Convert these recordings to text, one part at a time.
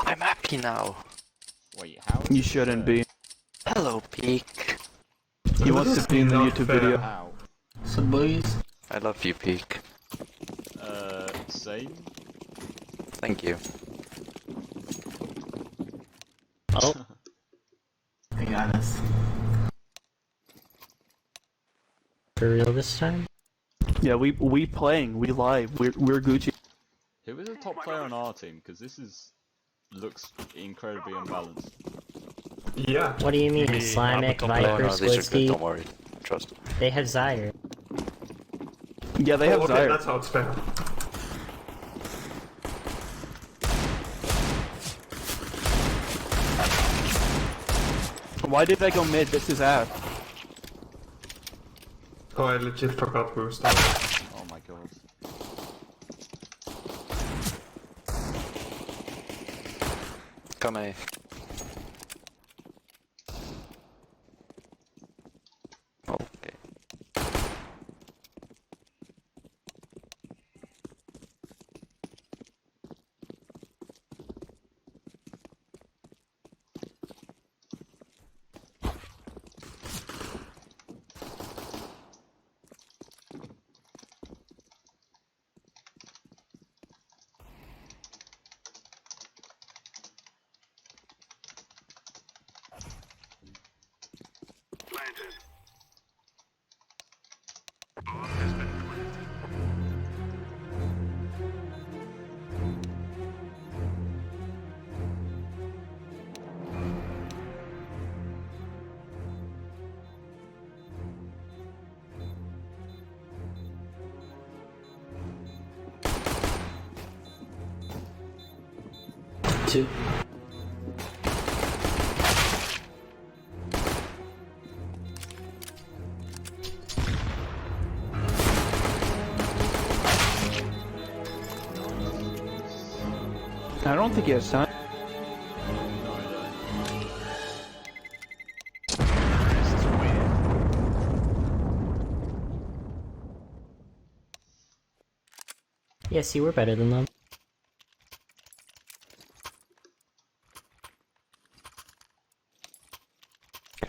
I'm happy now. Wait, how? You shouldn't be. Hello, Peak. He wants to be in the YouTube video. How? So boys, I love you, Peak. Same? Thank you. oh, be honest. For real this time? Yeah, we playing. We live. We're Gucci. Who is the top player on our team? Because this looks incredibly unbalanced. Yeah. What do you mean? Maybe Slimek, I'm a top No, Viper, no, these are good, Squidski? don't worry. Trust me. They have Zyre. Yeah, they have okay, Zyre. that's how it's fair. Why did they go mid? This is ass. Oh, I legit forgot we were starting. Oh my god. Come A. Okay. Two. I don't think he has time. Yeah, see, we're better than them.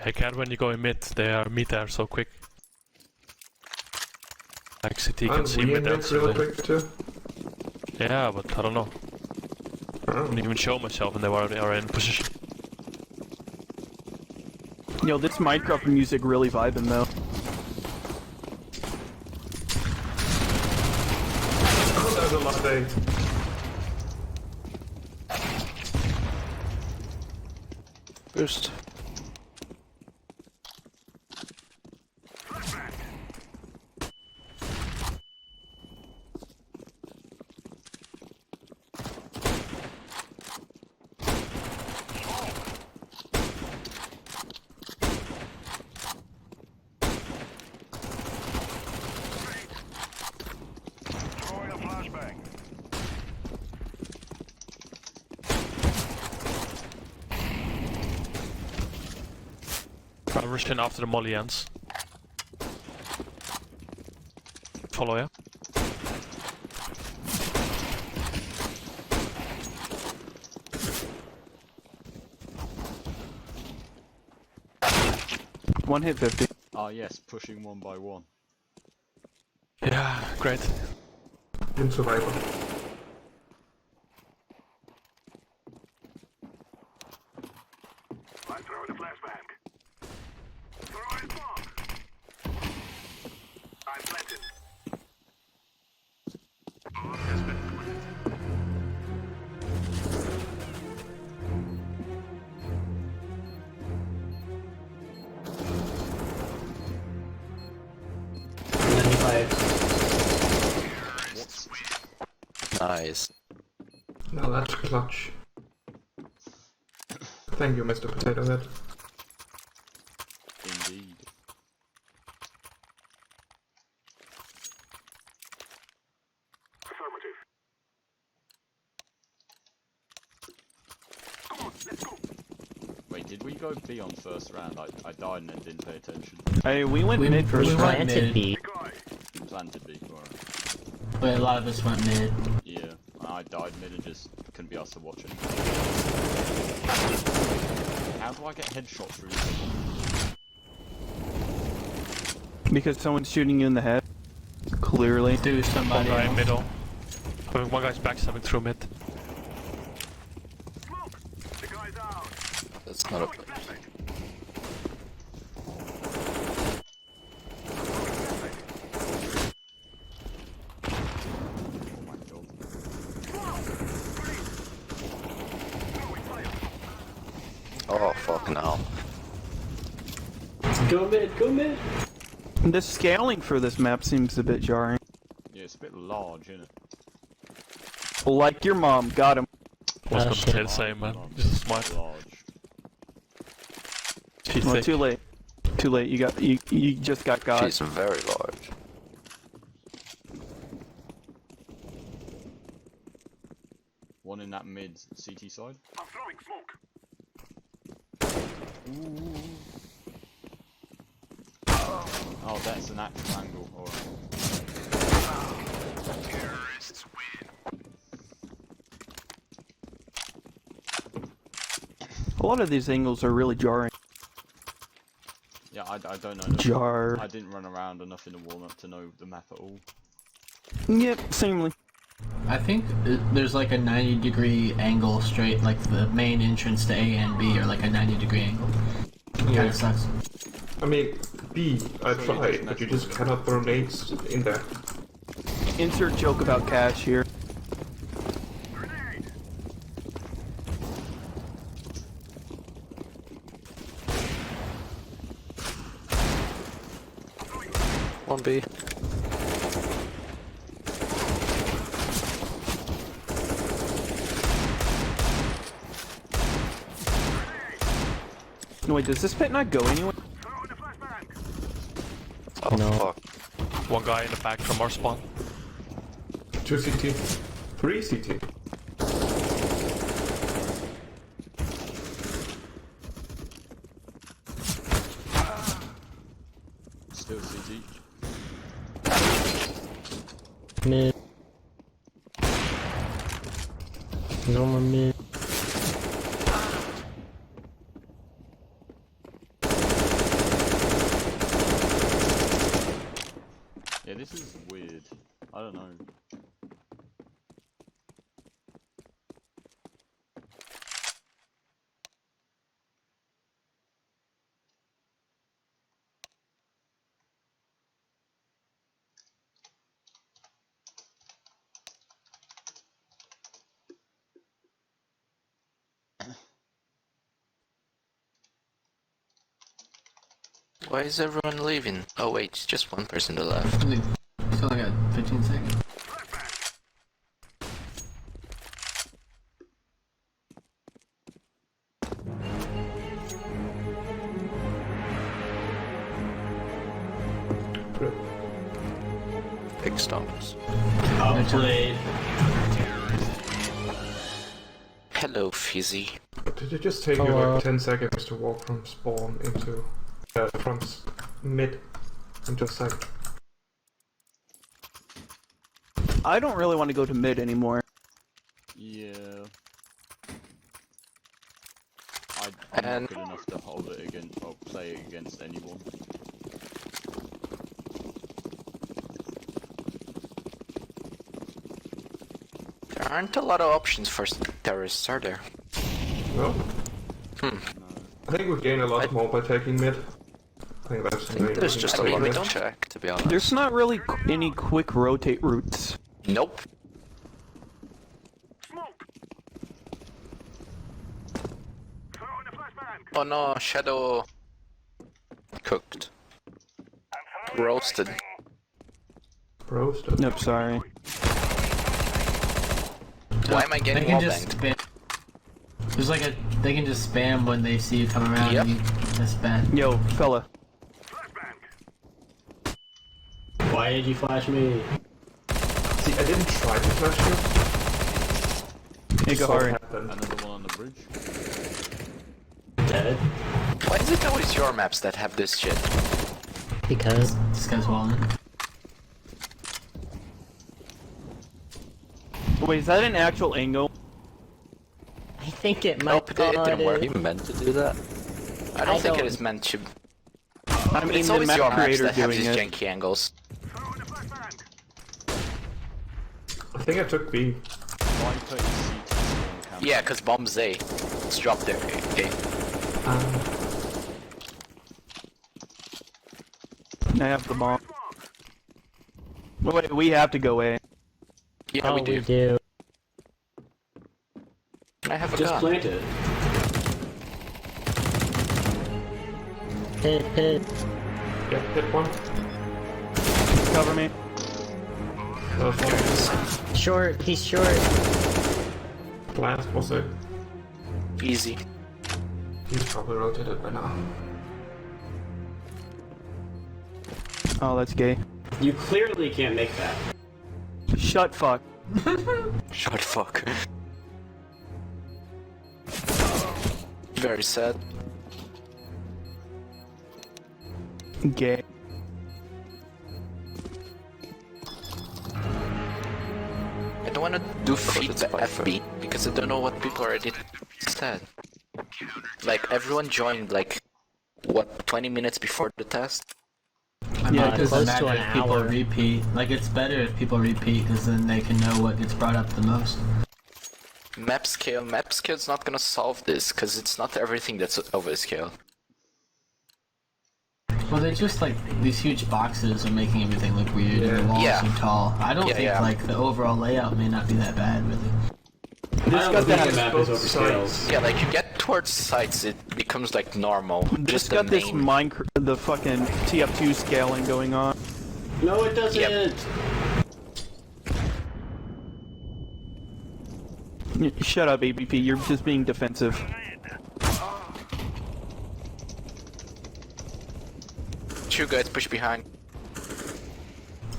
I can't when you go in mid, they are mid there so quick. Like CT can see we mid there. mid real quick too. Yeah, but I don't know. I Oh. didn't even show myself and they were already in position. Yo, this Minecraft music really vibing though. Oh, that was a last day. Boost. I'll rush in after the molly ends. Follow, yeah? One hit 50. Ah yes, pushing one by one. Yeah, great. In survival. Nice. Now that's clutch. Thank you, Mr. Potato Head. Indeed. Wait, did we go B on first round? I died and then didn't pay attention. Hey, we went We mid first. planted B. Planted B, alright. But a lot of us went mid. Yeah, I I died mid and just couldn't be asked to watch it. How do I get headshot through this? Because someone's shooting you in the head. Clearly. Do One somebody guy in else. middle. I mean, one guy's backstabbing through mid. That's not a play. Oh my god. Oh, fucking hell. Go mid, go mid! The scaling for this map seems a bit jarring. Yeah, it's a bit large, isn't it? Like your mom, got him. I was Oh, gonna shit. say the same, man. This is smart. Large. She's Well, thick. too late. Too late. You just got got. She's very large. One in that mid CT side. Ooh. Oh, that's an actual angle. Alright. A lot of these angles are really jarring. Yeah, I don't know. enough. Jar. I didn't run around enough in the warm-up to know the map at all. Yep, samely. I think there's like a 90-degree angle straight, like the main entrance to A and B are like a 90-degree angle. Yeah. Kinda sucks. I mean, B, I tried, but you just cannot throw nades in there. Insert joke about cash here. One B. No, wait, does this pit not go anywhere? Oh, No. fuck. One guy in the back from our spawn. 2 CT. 3 CT. Still CT. Mid. No more mid. Yeah, this is weird. I don't know. Why is everyone leaving? Oh wait, it's just one person left. Still like got 15 seconds. Big stomps. Outplayed. Hello, Fizzy. Did it just take you like 10 seconds to walk from spawn into mid? I'm just like, I don't really want to go to mid anymore. Yeah. I'm And- not good enough to hold it against or play it against anyone. There aren't a lot of options for terrorists, are there? no. No. I think we gain a lot more by taking mid. I think that's the main There's reason just to a take lot mid. to check, to be honest. There's not really any quick rotate routes. Nope. Oh no, Shadow cooked. Roasted. Roasted. Nope, sorry. Why am I They getting can wall just banged? spam. There's like a. They can just spam when they see you come around. Yep. And you just spam. Yo, fella. Why did you flash me? See, I didn't try to flash you. Hey, go So it hard. happened. Another one on the bridge. Dead? Why is it always your maps that have this shit? Because This guy's walling. Wait, is that an actual angle? I think it might. Nope, it didn't work. Are you meant to do that? I don't I think it don't- is meant to. I But mean, it's the always your map maps creator that have doing these it. janky angles. I think I took B. Why put CT on camera? Yeah, because bombs A. It's dropped there. Okay. I have the bomb. Wait, we have to go A. Yeah, Oh, we do. we do. I have a Just gun. plant it. Hit. Yep, hit one. Cover me. That was one. Short. He's short. Last was it. Easy. He's probably rotated by now. Oh, that's gay. You clearly can't make that. Shut fuck. Shut fuck. Very sad. Gay. I don't want to do feed it's the Viper. FB because I don't know what people already said. Like everyone joined like what 20 minutes before the test. Yeah, It close doesn't to matter an if people hour. repeat. Like, it's better if people repeat, because then they can know what gets brought up the most. Map scale's not gonna solve this because it's not everything that's over scale. Well, they're just like, these huge boxes are making everything look weird, and the walls Yeah. are tall. I don't Yeah, think, yeah. like, the overall layout may not be that bad, really. This got that. map is overscaled. Yeah, like you get towards sites, it becomes like normal. This Just the got this main. Minecraft, the fucking TF2 scaling going on. No, it doesn't. Yep. Shut up, ABP. You're just being defensive. Two guys push behind.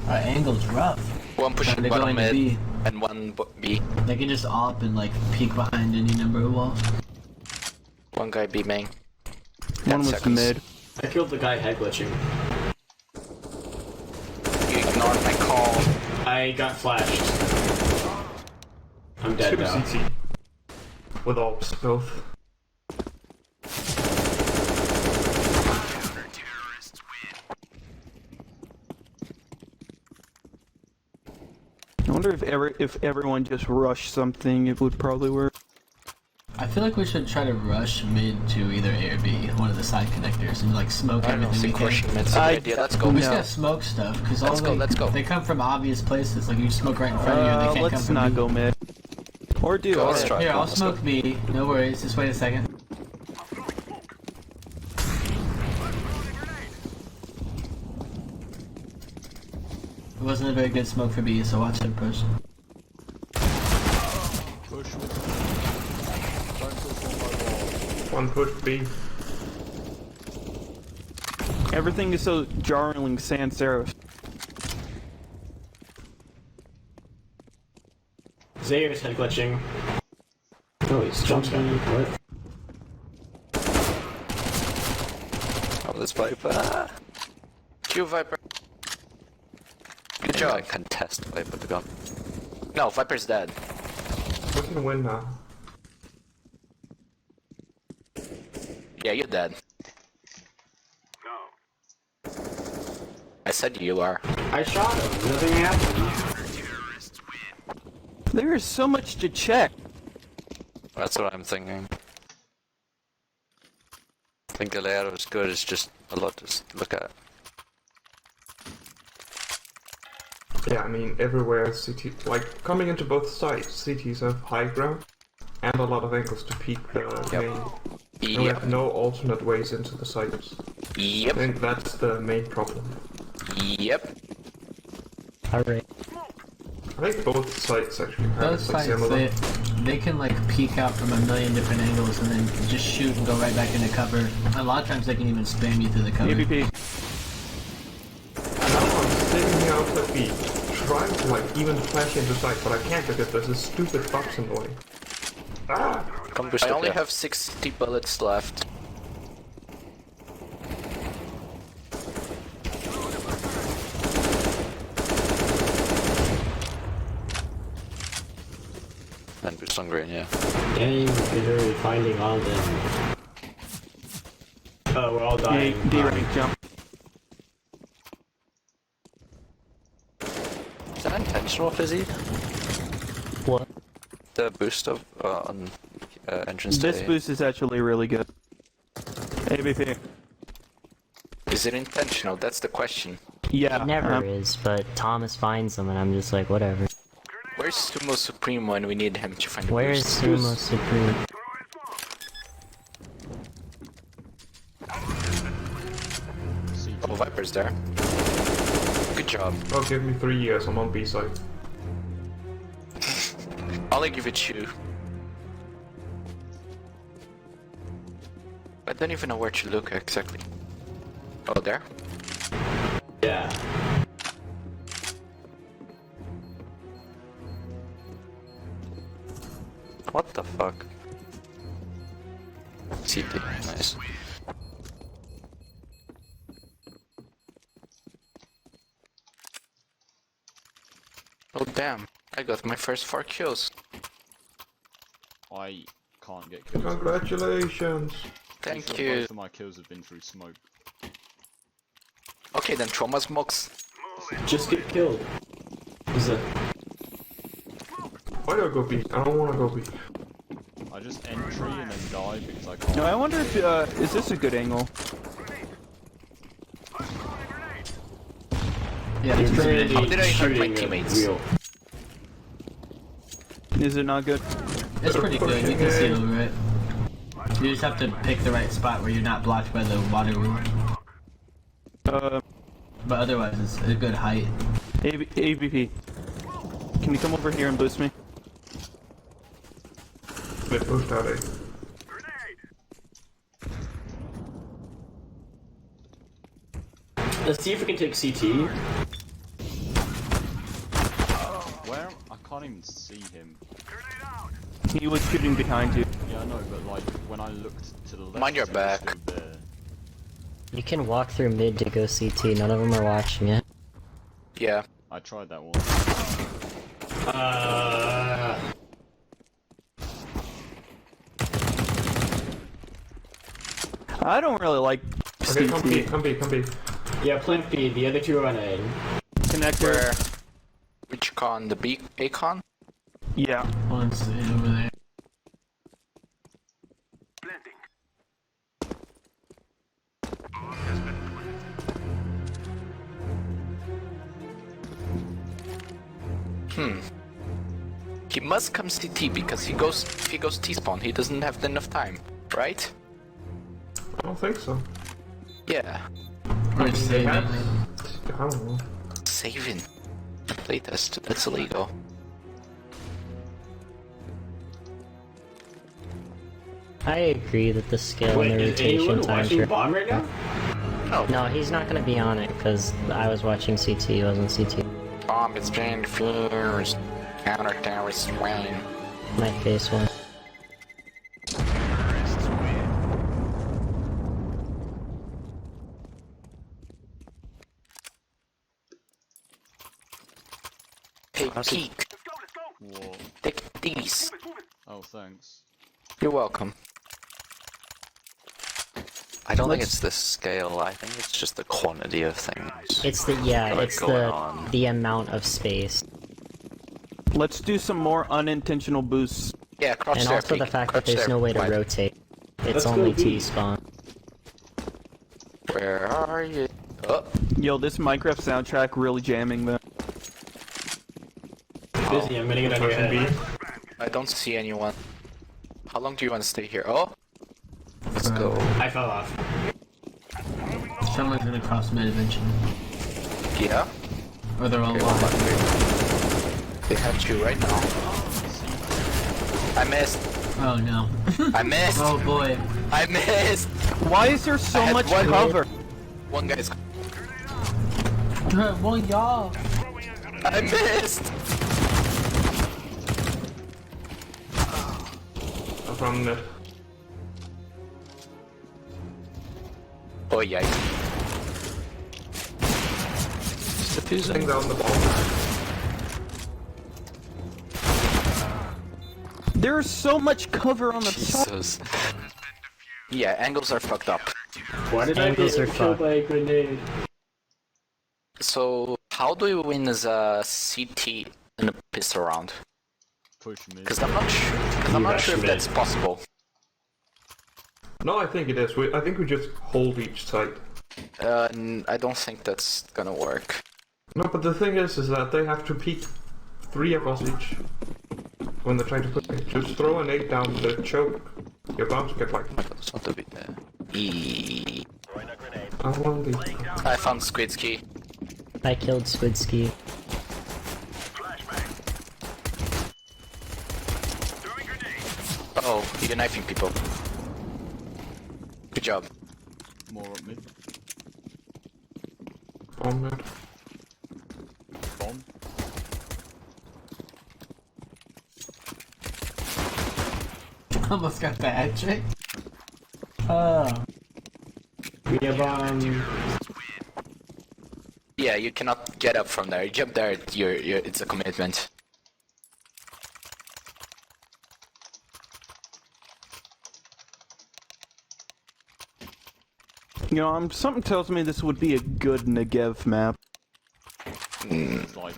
Angle's rough. One pushing They're bottom going to mid B. and one B. They can just op and, like, peek behind any number of walls. One guy B main. One was seconds. mid. I killed the guy head glitching. You ignored my call. I got flashed. I'm dead Two now. CT. With orbs, both. I wonder if everyone just rushed something, it would probably work. I feel like we should try to rush mid to either A or B, one of the side connectors, and, like, smoke I don't know, everything we can. pushing mid's a good idea. Let's go. We No. just gotta smoke stuff, because Let's go. they come from obvious places, like you smoke right in front of you, and they can't come Let's from not B. go mid. Or do. Go, let's alright. try. Here, I'll Let's go. smoke B. No worries, just wait a second. It wasn't a very good smoke for B, so watch it push. Push with Don't push on my wall. One push B. Everything is so jarring sans serif. Zayre's head glitching. Oh, he's jumping. What? Oh, this Viper. Q Viper. Good I job. contest Viper the gun. No, Viper's dead. We're gonna win now. Yeah, you're dead. I said you are. I shot him. Nothing happened. There is so much to check. That's what I'm thinking. I think the layout is good, it's just a lot to look at. Yeah, I mean, everywhere CT, like, coming into both sides, CTs have high ground and a lot of angles to peek the main. And we Yep. have no alternate ways into the sites. I Yep. think that's the main problem. Yep. Alright. I think both sites actually have Those like sites, similar. they can like peek out from a million different angles and then just shoot and go right back into cover. A lot of times they can even spam you through the cover. ABP. Now I'm sitting here outside B, trying to like even flash into sight, but I can't because there's this stupid box in the way. Ah! Come push I the only clear. have 60 bullets left. And boost on green, yeah. Game literally finding all them. Oh, we're all dying. D-rank jump. Is that intentional, Fizzy? What? The boost of on entrance to This A? boost is actually really good. ABP. Is it intentional? That's the question. Yeah. It never is, but Thomas finds them and I'm just like, whatever. Where's Sumo Supreme when we need him to find the Where is boost? Sumo Supreme? Oh, Viper's there. Good job. Oh, give me 3 years, I'm on B side. I'll give it to you. I don't even know where to look exactly. Oh, there? Yeah. What the fuck? CT, nice. Oh, damn. I got my first 4 kills. I can't get kills. Congratulations! Thank Pretty you. Both of my kills have been through smoke. Okay, then trauma smokes. Just get killed. Is it? Why do I go B? I don't wanna go B. I just entry and then die because I can't. No, I wonder if, is this a good angle? Yeah, You're it's pretty currently How did I hurt my shooting a teammates? wheel. Is it not good? It's pretty good. You can see over it. You just have to pick the right spot where you're not blocked by the water wheel. But otherwise, it's a good height. ABP. Can you come over here and boost me? They pushed out A. Let's see if we can take CT. Where? I can't even see him. He was shooting behind you. Yeah, I know, but like when I looked to the left, Mind your he was back. still there. You can walk through mid to go CT, none of them are watching it. Yeah. I tried that once. I don't really like Okay, come B, CT. come B, come B. Yeah, plant B. The other two are on A. Connector. Where? Which con? The B A con? Yeah. One's over there. He must come CT because if he goes T spawn, he doesn't have enough time, right? I don't think so. Yeah. Or They saving. had... I don't know. Saving. Playtest. That's illegal. I agree that the scale Wait, and the is anyone rotation time watching for... bomb right now? No, he's not gonna be on it, because I was watching CT, he wasn't CT. Bomb is being fused. Counter tower swing. My face one. Hey, peek. What? Take these. Oh, thanks. You're welcome. I don't think Let's- it's the scale, I think it's just the quantity of things. It's the, yeah, Like it's going on. the amount of space. Let's do some more unintentional boosts. Yeah, crouch And there, also the peek. fact that Crouch there's there, no way to wide. rotate. It's Let's go only B. T-spawn. Where are you? Oh, Yo, this Minecraft soundtrack really jamming though. Busy, I'm gonna get on your Pushing B. head. I don't see anyone. How long do you want to stay here? Oh, let's go. I fell off. Someone's gonna cross mid eventually. Yeah, Or they're all okay, wide. they have you right now. I missed. Oh no. I missed. Oh boy. I missed. Why is there so I had much one cover? One guy's. Well, y'all. I missed. I'm from mid. Oh yeah. It's diffusing. Things on the ball. There's so much cover on the top. Jesus. Yeah, angles are fucked up. Why did Angles I are get killed by a grenade? So, how do we win as a CT in a pistol round? Push me. Because I'm not sure. If that's possible. No, I think it is. I think we just hold each side. I don't think that's gonna work. No, but the thing is that they have to peek 3 of us each when they're trying to put it. Just throw an 8 down the choke. You're bound to get like. That's not a bit there. I found Squid's key. I killed Squidski. Oh, you're knifing people. Good job. More up mid. Bomb it. Bomb. Almost got the head trick. Oh. We have Yeah, you cannot get up from there. You jump there, it's a commitment. You know, something tells me this would be a good Negev map. It's like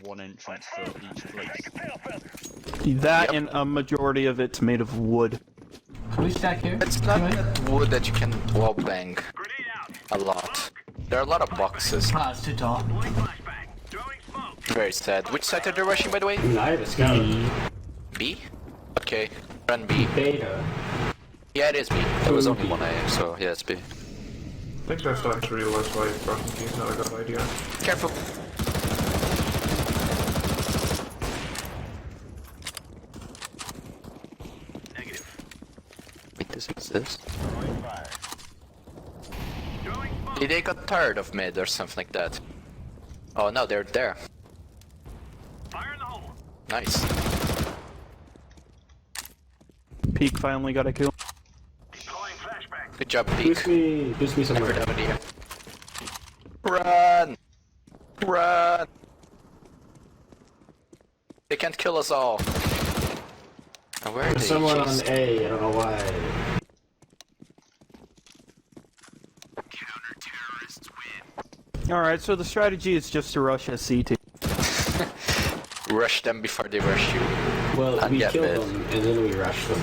one entrance for each place. That and a majority of it's made of wood. Who's back here? It's not Anyway? that wood that you can wall bang a lot. There are a lot of boxes. Ah, it's too tall. Very sad. Which side are they rushing, by the way? I have a scout. B? Okay, run B. Beta. Yeah, it is B. There was only one A, so yeah, it's B. I think they're starting to realize why crossing is not a good idea. Careful. Wait, this exists? They got tired of mid or something like that. Oh no, they're there. Nice. Peak finally got a kill. Good job, Peak. Boost me somewhere. Never done it. Run! Run! They can't kill us all. And where are There's they? someone Jeez. on A, I don't know why. Alright, so the strategy is just to rush a CT. Rush them before they rush you. Well, we get killed mid. them, and then we rushed them.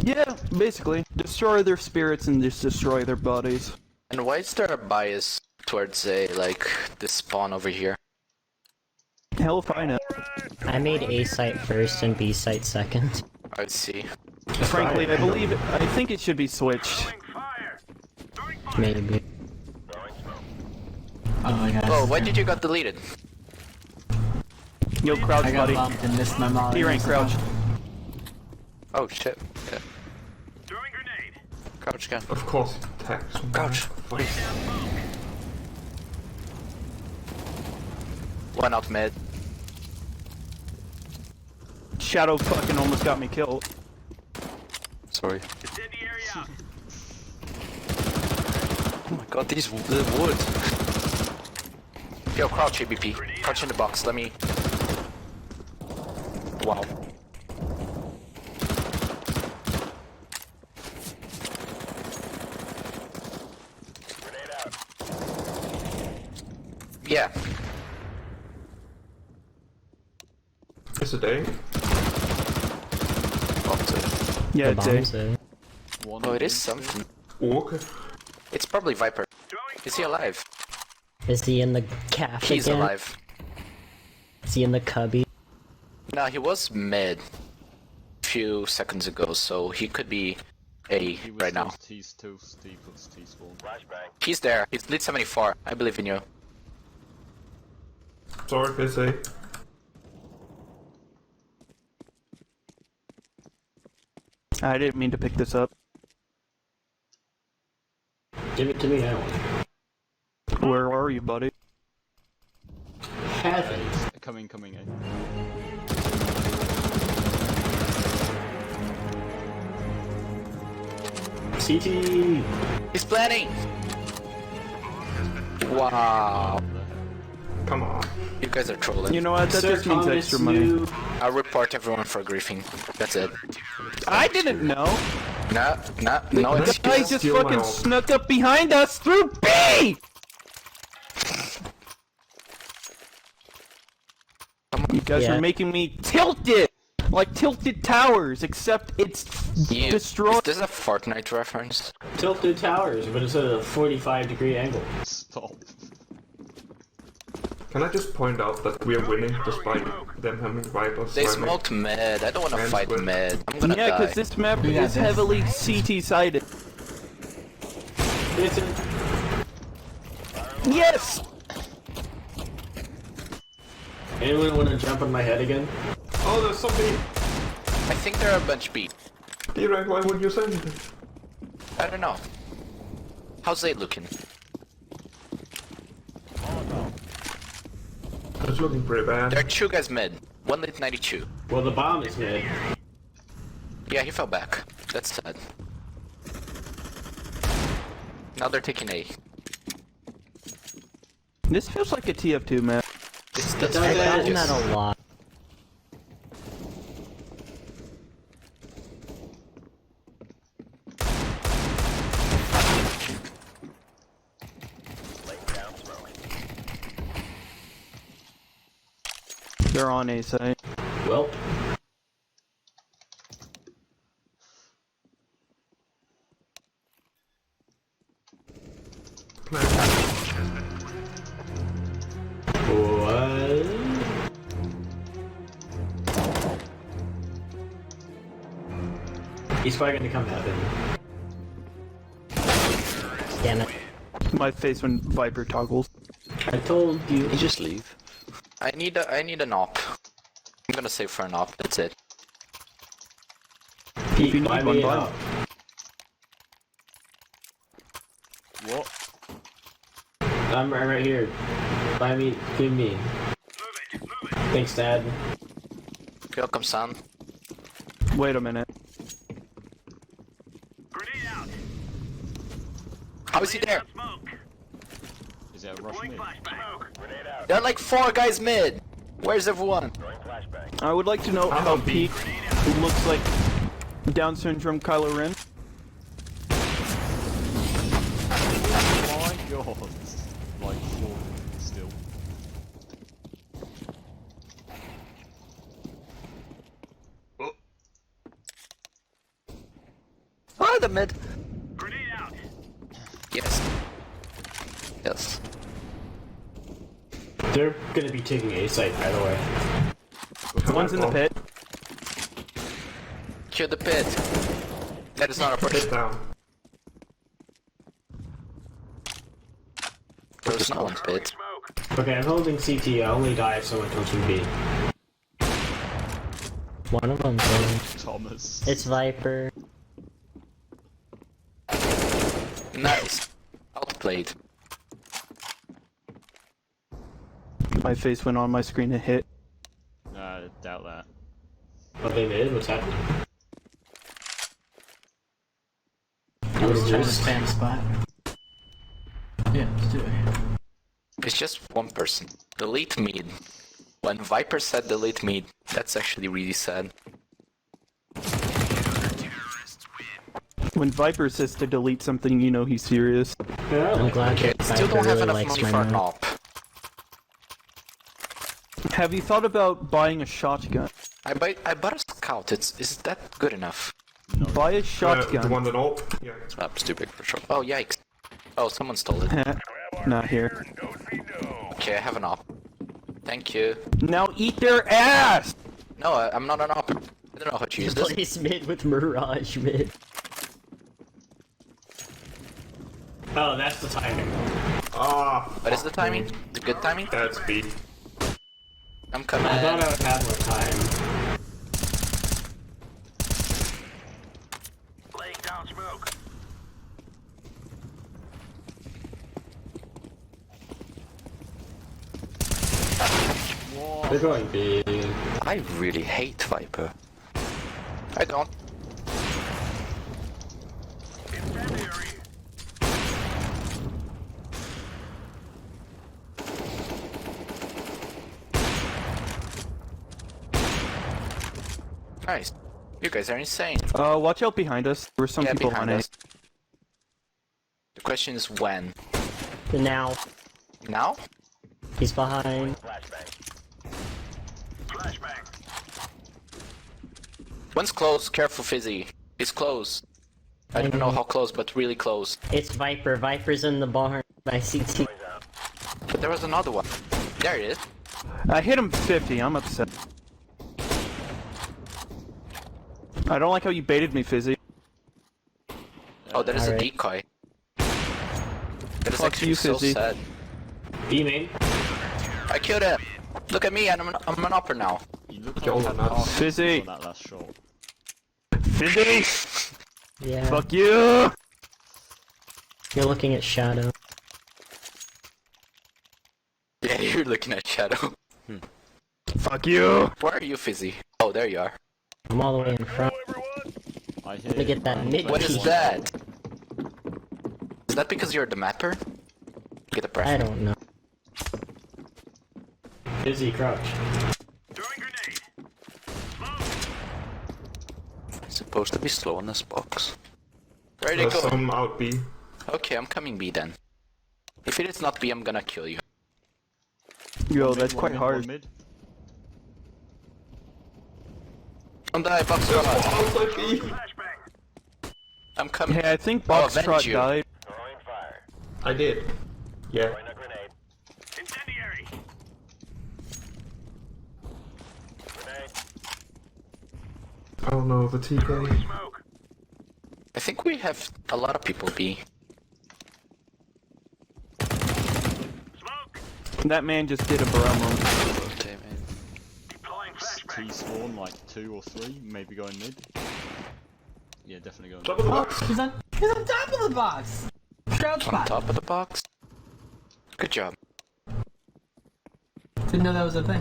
Yeah, basically. Destroy their spirits and just destroy their bodies. And why is there a bias towards like this spawn over here? Hell if I know. I made A site first and B site second. I see. Frankly, I think it should be switched. Maybe. Oh my god. Oh, why did you got deleted? Yo, crouch, I got buddy. bumped and missed my molly. D-rank, crouch. Oh shit. Yeah. Crouch again. Of course, attacks. Crouch. One out mid. Shadow fucking almost got me killed. Sorry. Oh my god, these the wood. Yo, crouch ABP. Crouch in the box, let me... Wow. Yeah. Is it A? Yeah, The it's bomb's A. A. One Oh, it B. is something. Okay. It's probably Viper. Is he alive? Is he in the calf He's again? alive. Is he in the cubby? No, he was mid a few seconds ago, so he could be A He was right now. T puts T spawn. He's there. He's lead 74. I believe in you. Sorry, Fizzy. I didn't mean to pick this up. Give it to me, I want it. Where are you, buddy? Have it. Coming A. CT! He's planning! Wow. Come on. You guys are trolling. You know what? That Sir just means Thomas, extra money. you- I'll report everyone for griefing. That's it. I didn't know. No The excuse. guy just Steal my fucking ult. snuck up behind us through B! You guys Yeah. are making me tilted! Like tilted towers, except it's Is destroyed. this a Fortnite reference? Tilted towers, but it's at a 45-degree angle. Stop. Can I just point out that we are winning despite them having Vipers? They slamming? smoked mid. I don't want to Man's fight win. mid. I'm gonna Yeah, die. because this map We got is this. heavily CT-sided. It's a... Yes! Anyone want to jump on my head again? Oh, there's somebody. I think they're a bunch B. D-Rank, why would you send it? I don't know. How's they looking? It's looking pretty bad. There are two guys mid. One lit 92. Well, the bomb is mid. Yeah, he fell back. That's sad. Now they're taking A. This feels like a TF2 map. It's does I've that. gotten that a lot. They're on A site. Well, what? He's probably gonna come heaven. Damn it. My face when Viper toggles. I told you. You just leave. I need an op. I'm gonna save for an op. That's it. Pete, you need buy one, me buy up. What? I'm right here. Buy me. Give me. Thanks, Dad. Welcome, son. Wait a minute. How is he there? Is that a rush mid? There are like 4 guys mid. Where's everyone? I would like to know I'm how on B. Peak looks like Down syndrome Kylo Ren. Oh my god. Like, 4 still. Oh, the mid. Yes. Yes. They're gonna be taking A site, by the way. One's in the pit. Kill the pit. That is not a Pit person. down. There's not one pit. Okay, I'm holding CT. I only die if someone comes from B. One of them's in. Thomas. It's Viper. Nice. Outplayed. My face went on my screen and hit. Nah, I doubt that. What they did? What's happening? I was trying to spam spot. Yeah, let's do it. It's just one person. Delete mid. When Viper said delete mid, that's actually really sad. When Viper says to delete something, you know he's serious. Yeah, I'm glad Okay, that still Viper don't have really enough likes money my for an map. op. Have you thought about buying a shotgun? I bought a scout. Is that good enough? Buy a The shotgun. one that all. Yeah. I'm stupid for sure. Oh yikes. Oh, someone stole it. Not here. Okay, I have an op. Thank you. Now eat their ass! No, I'm not an op. I don't know how to use this. Place mid with Mirage mid. Oh, that's the timing. Ah. What is the timing? The good timing? That's B. I'm coming. I thought I would have more time. They're going B. I really hate Viper. I don't. Nice. You guys are insane. Watch out behind us. There were some Yeah, people behind on us. The question is when. Now, Now? he's behind. One's close. Careful, Fizzy. He's close. I don't know how close, but really close. It's Viper. Viper's in the barn by CT. But there was another one. There it is. I hit him 50. I'm upset. I don't like how you baited me, Fizzy. Oh, that is a Alright. decoy. That is Fuck actually you, so Fizzy. sad. B main. I killed him. Look at me, I'm an upper now. You look like Joel you had nuts. Parkinson's Fizzy. on that last shot. Fizzy! Yeah. Fuck you! You're looking at Shadow. Yeah, you're looking at Shadow. Fuck you! Where are you, Fizzy? Oh, there you are. I'm all the way in front. I Let me get that mid What is key. that? Is that because you're the mapper? Get a breath. I don't know. Fizzy crouch. It's supposed to be slow in this box. Where they There's go? some out B. Okay, I'm coming B then. If it is not B, I'm gonna kill you. Yo, One that's mid, quite one hard. mid. Don't die, Foxtrot. Outside B. I'm coming. Hey, I think Oh, avenge Boxtrot you. died. I did. Yeah. Oh no, the TK. I think we have a lot of people B. That man just did a Baromo. Okay, mate. T spawn like 2 or 3, maybe going mid. Yeah, definitely going Top mid. of the box. He's on top of the box. Crouch On spot. top of the box. Good job. Didn't know that was a thing.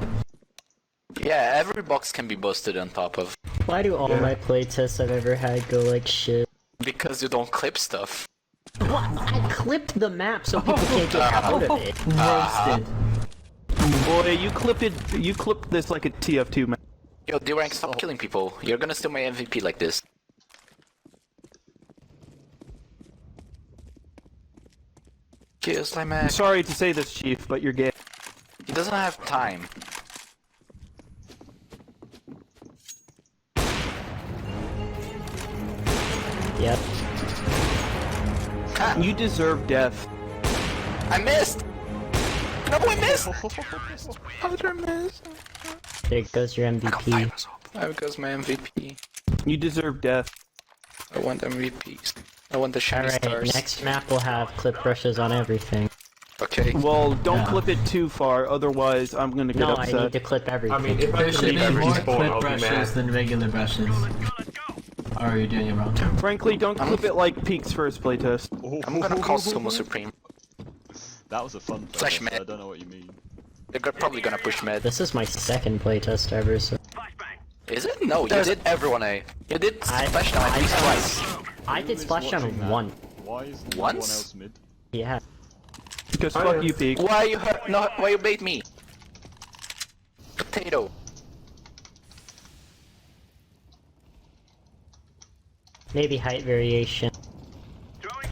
Yeah, every box can be boosted on top of. Why do all Yeah. my playtests I've ever had go like shit? Because you don't clip stuff. What? I clipped the map so people can't get out of it. Roasted. Boy, you clipped this like a TF2 man. Yo, D-Rank, stop killing people. You're gonna steal my MVP like this. Kill Slimac. Sorry to say this, Chief, but you're gay. He doesn't have time. Yep. Ha! You deserve death. I missed! No, I missed! How did I miss? There goes your MVP. There goes my MVP. You deserve death. I want MVPs. I want the shiny Alright, stars. next map will have clip brushes on everything. Okay. Well, don't Yeah. clip it too far, otherwise I'm gonna get No, I upset. need to clip everything. I mean, if I There can should leave be every more spawn, clip I'll be mad. brushes than regular brushes. Or are you doing it wrong? Frankly, don't clip it like Peak's first playtest. I'm gonna call Sumo Supreme. That was a fun Flash play, mid. I don't know what you mean. They're probably gonna push mid. This is my second playtest ever, so Is it? No, you There's did. everyone A. You did I- splash down at least twice. I did Who is splash down watching that? one. Why is no Once? one else mid? Yeah. Because Oh, fuck yeah. you, Peak. Why you why you bait me? Potato. Maybe height variation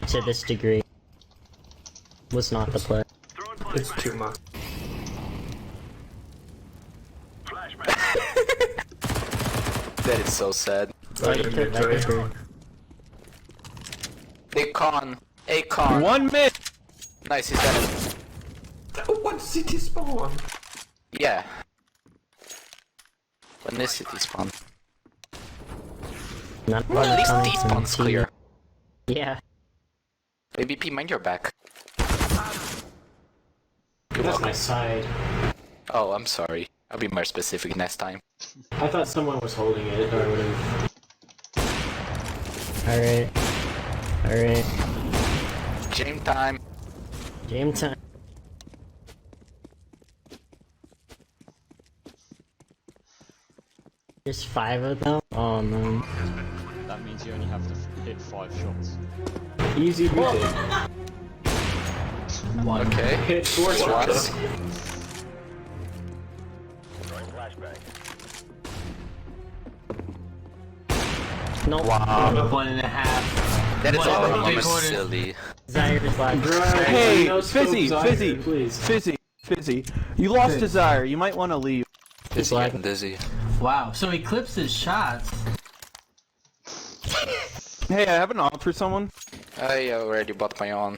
to this degree was not the play. It's too much. That is so sad. Right in mid tray. Viper. Akon. 1 mid! Nice, he's dead. Oh, what city spawn? Yeah. When this city spawn. Not Well, at least coming D from spawn's T. clear. Yeah. ABP, mind your back. That's my side. Oh, I'm sorry. I'll be more specific next time. I thought someone was holding it, or I would've. Alright. Alright. Game time. Game time. There's 5 of them? Oh no. That means you only have to hit 5 shots. Easy retake. One. Okay. Hit 4 shots. Once. Nope. Wow. 1.5. That is What? enormous What? silly. Zaire's like, Hey, no scope Fizzy, Zaire, Fizzy, please. Fizzy. You lost Desire. You might want to leave. It's like- getting dizzy. Wow, so he clips his shots. Hey, I have an offer for someone. I already bought my own.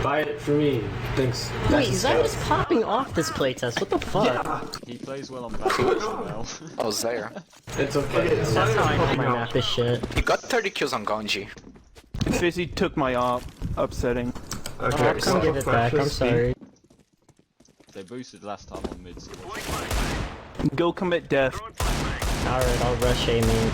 Buy it for me. Thanks. wait, That's Zaire's popping off this playtest. What the fuck? He plays well on battles as well. Oh, Zaire. It's okay. That's how I know my map is shit. He got 30 kills on Gonji. Fizzy took my op. Upsetting. Okay, I'll come give it back, I'm sorry. They boosted last time on mid. So Go commit death. Alright, I'll rush A main.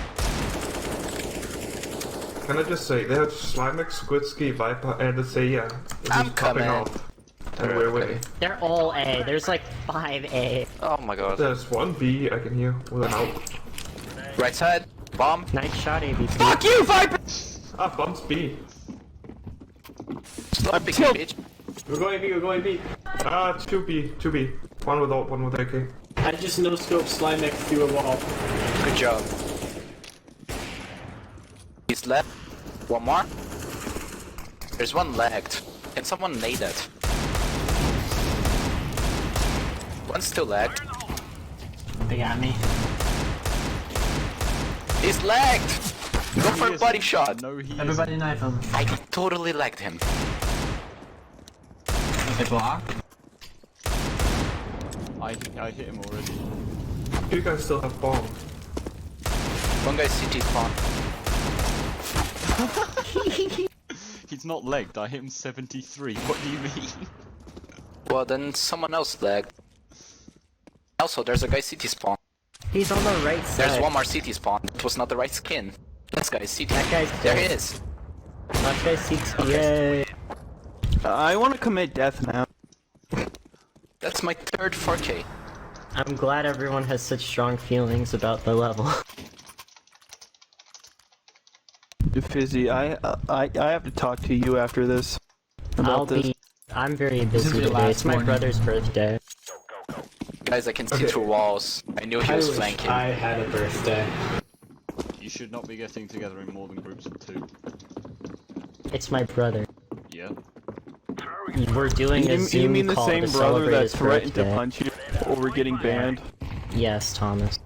Can I just say, they have Slimex, Squidski, Viper, and Seiya. I'm coming. And we're winning. They're all A. There's like 5 A. Oh my god. There's one B I can hear with an out. Right side. Bomb. Nice shot, ABP. Fuck you, Viper! Ah, bomb's B. Stop picking tilt. bitch. We're going B, we're going B. Ah, 2B, 2B. One with ult, one with AK. I just no scope Slimex through a wall. Good job. He's left. One more. There's one lagged. Can someone nade it? One's still lagged. They got me. He's lagged! Go for a body shot. no, he Everybody knife him. I totally lagged him. They block. I hit him already. You guys still have bomb. One guy's CT spawn. He's not legged. I hit him 73. What do you mean? Well, then someone else lagged. Also, there's a guy CT spawn. He's on the right side. There's one more CT spawn. It was not the right skin. This guy's CT. That guy's There he dead. is. That guy's CT. Yay. I want to commit death now. That's my third 4K. I'm glad everyone has such strong feelings about the level. Fizzy, I have to talk to you after this. About this. I'm very is busy your today. last It's my warning. brother's birthday. Guys, I can see Okay. through walls. I knew he I was wish flanking. I had a birthday. You should not be getting together in more than groups of 2. It's my brother. Yeah. We're doing a You Zoom mean the call same to brother celebrate that his threatened to birthday. punch you over getting banned? Yes, Thomas.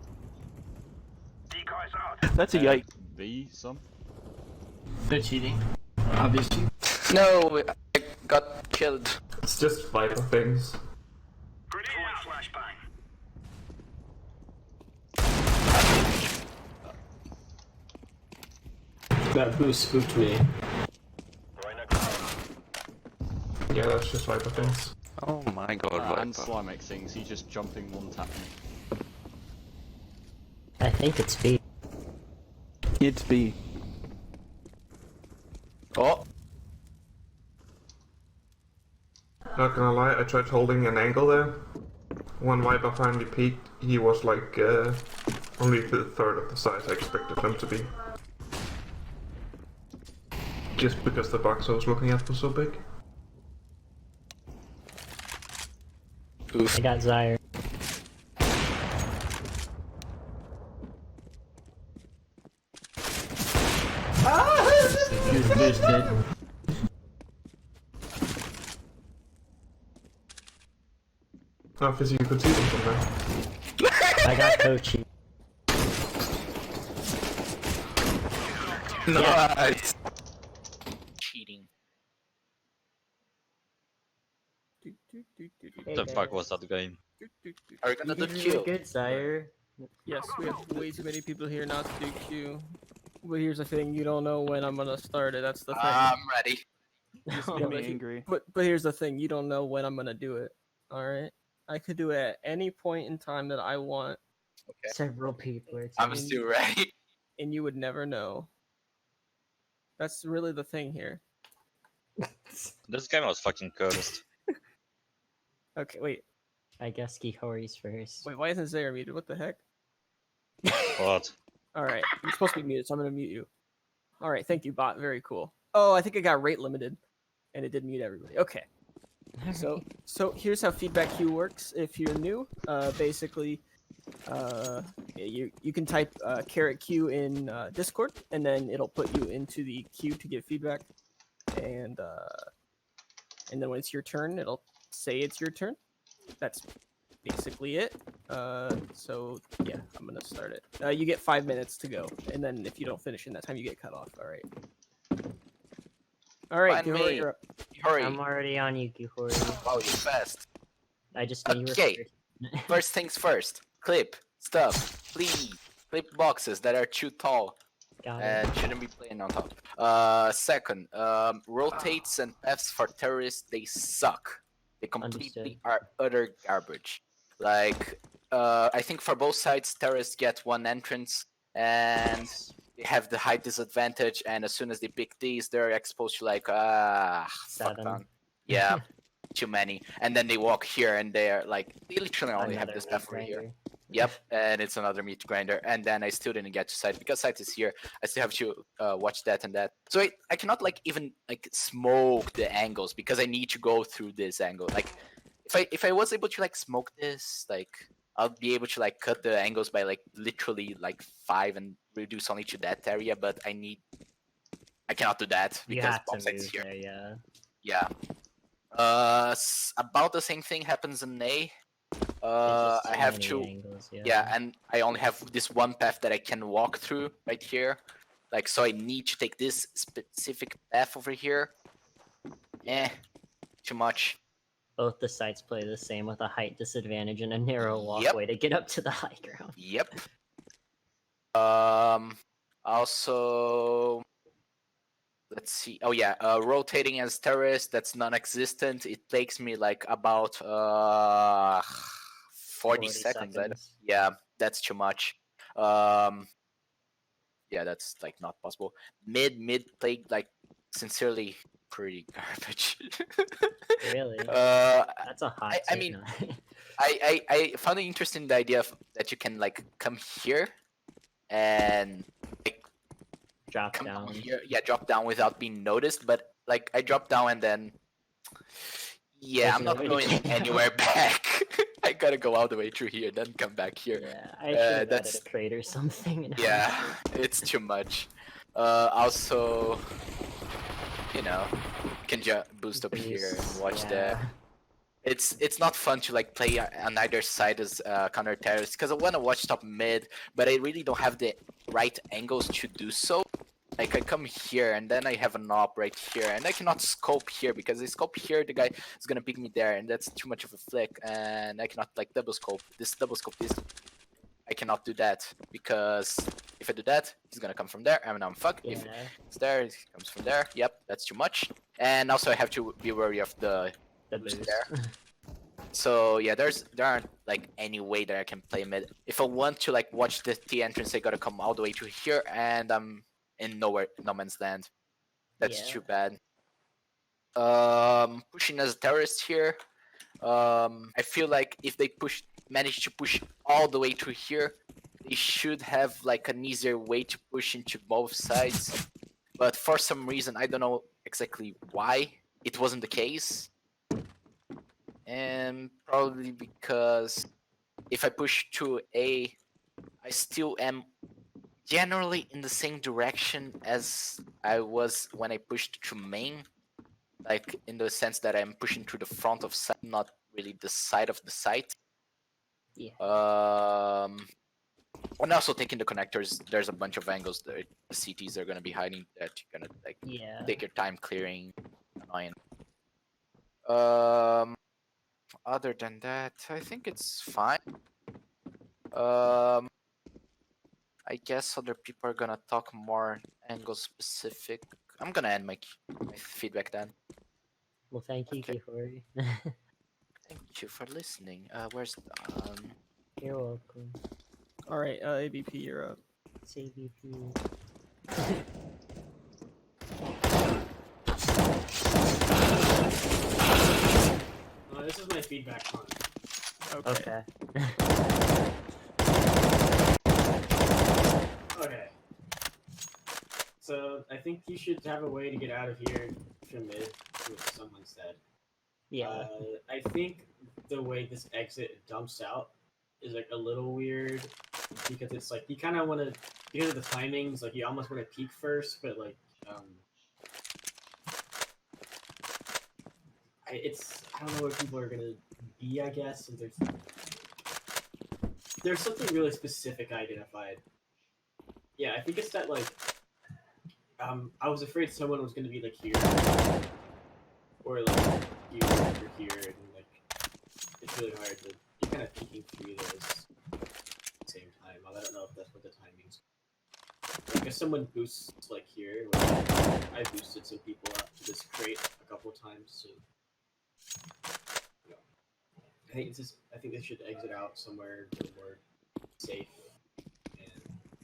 That's a yike. B some. They're cheating. Obviously. No, I got killed. It's just Viper things. That boost spooked me. Yeah, that's just Viper things. Oh my god, And Viper. Slimex things. He's just jumping one tap me. I think it's B. It's B. Oh, Not gonna lie, I tried holding an angle there. When Viper finally peaked, he was like only the third of the size I expected him to be. Just because the box I was looking at was so big. oof. I got Zaire. He was boosted. Oh, Fizzy, you could see them from there. I got Kochi. Nice. Cheating. Hey, The fuck was that game? Are we gonna do You did Q? really good, Zaire. Yes, we have way too many people here not to do Q. But here's the thing, you don't know when I'm gonna start it, that's the thing. I'm ready. Just Yeah, get me but he- angry. But here's the thing, you don't know when I'm gonna do it. Alright? I could do it at any point in time that I want, Several people. Are I'm telling still ready. and you would never know. That's really the thing here. This game was fucking cursed. Okay, wait. I guess Gihori's first. Wait, why isn't Zaire muted? What the heck? What? Alright, you're supposed to be muted, so I'm gonna mute you. Alright, thank you, bot. Very cool. Oh, I think it got rate limited, and it did mute everybody. Okay. So here's how feedback queue works. If you're new, basically, you can type !Q in Discord, and then it'll put you into the queue to get feedback. And then when it's your turn, it'll say it's your turn. That's basically it. So yeah, I'm gonna start it. You get 5 minutes to go, and then if you don't finish in that time, you get cut off. All right. All right, Find Kihori, me. you're up. Hurry. I'm already on you, Kihori. Wow, you're fast. I just knew you were Okay. first. First things first. Clip stuff, please. Clip boxes that are too tall Got it. and shouldn't be playing on top. Second, rotates and paths for terrorists, they suck. They completely are utter garbage. Like, I think for both sides, terrorists get one entrance and they have the height disadvantage. And as soon as they pick these, they're exposed to like fuck 7. on. Yeah, too many. And then they walk here and they're like, they literally only have Another this meat path over here. grinder. Yep, and it's another meat grinder, and then I still didn't get to site because site is here. I still have to watch that and that. So I cannot like even like smoke the angles because I need to go through this angle. Like if I was able to like smoke this, like I'll be able to like cut the angles by like literally like 5 and reduce only to that area. But I cannot do that You because have to bomb site is move here. there, yeah. Yeah. About the same thing happens in A. There's just I too have many to. angles, Yeah, and I only have this one path that I can walk through right here. Like, so I need to take this specific path over here. Too much. Both the sites play the same with a height disadvantage and a narrow Yep. walkway to get up to the high ground. Yep. Also, let's see. Oh yeah, rotating as terrorist, that's non-existent. It takes me like about 40 seconds. Yeah, that's too much. Yeah, that's like not possible. Mid play like sincerely pretty garbage. Really? Uh, That's a hot I take. mean, No. I found it interesting the idea of that you can like come here and like Drop come down. here, yeah, drop down without being noticed. But like I drop down and then, yeah, There's I'm no not way to going get out. anywhere back. I gotta go all the way through here, then come back here. Yeah, I should have added that's- a crate or something. and Yeah, it's too much. Also, you know, can just boost up here and watch that. It's not fun to like play on either side as counter terrorist because I want to watch top mid, but I really don't have the right angles to do so. Like I come here and then I have an op right here, and I cannot scope here because I scope here, the guy is gonna pick me there, and that's too much of a flick, and I cannot like double scope. This double scope is, I cannot do that because if I do that, he's gonna come from there, and I'm fucked. If it's there, he comes from there. Yep, that's too much. And also I have to be wary of the boost there. So yeah, there aren't like any way that I can play mid. If I want to like watch the T entrance, I gotta come all the way to here, and I'm in no man's land. That's too bad. Pushing as a terrorist here. I feel like if they manage to push all the way to here, they should have like an easier way to push into both sides. But for some reason, I don't know exactly why it wasn't the case. And probably because if I push to A, I still am generally in the same direction as I was when I pushed to main. Like in the sense that I'm pushing to the front of site, not really the side of the site. Yeah. And also taking the connectors, there's a bunch of angles that the CTs are gonna be hiding that you're gonna like take your time clearing. Annoying. Other than that, I think it's fine. I guess other people are gonna talk more angle specific. I'm gonna end my feedback then. Well, thank you, Okay. Kihori. Thank you for listening. Where's You're welcome. All right, ABP, you're up. It's AVP. This is my feedback part. Okay. Okay. So I think you should have a way to get out of here from mid, what someone said. Yeah. I think the way this exit dumps out is like a little weird because it's like you kind of want to, because of the timings, like you almost want to peek first, but like I don't know where people are gonna be. I guess and there's something really specific identified. Yeah, I think it's that like I was afraid someone was gonna be like here or like you over here and like it's really hard to you're kind of peeking through those at the same time. I don't know if that's what the timing's. Like if someone boosts like here, like, I boosted some people up to this crate a couple times. So, you know, I think they should exit out somewhere a little more safe, and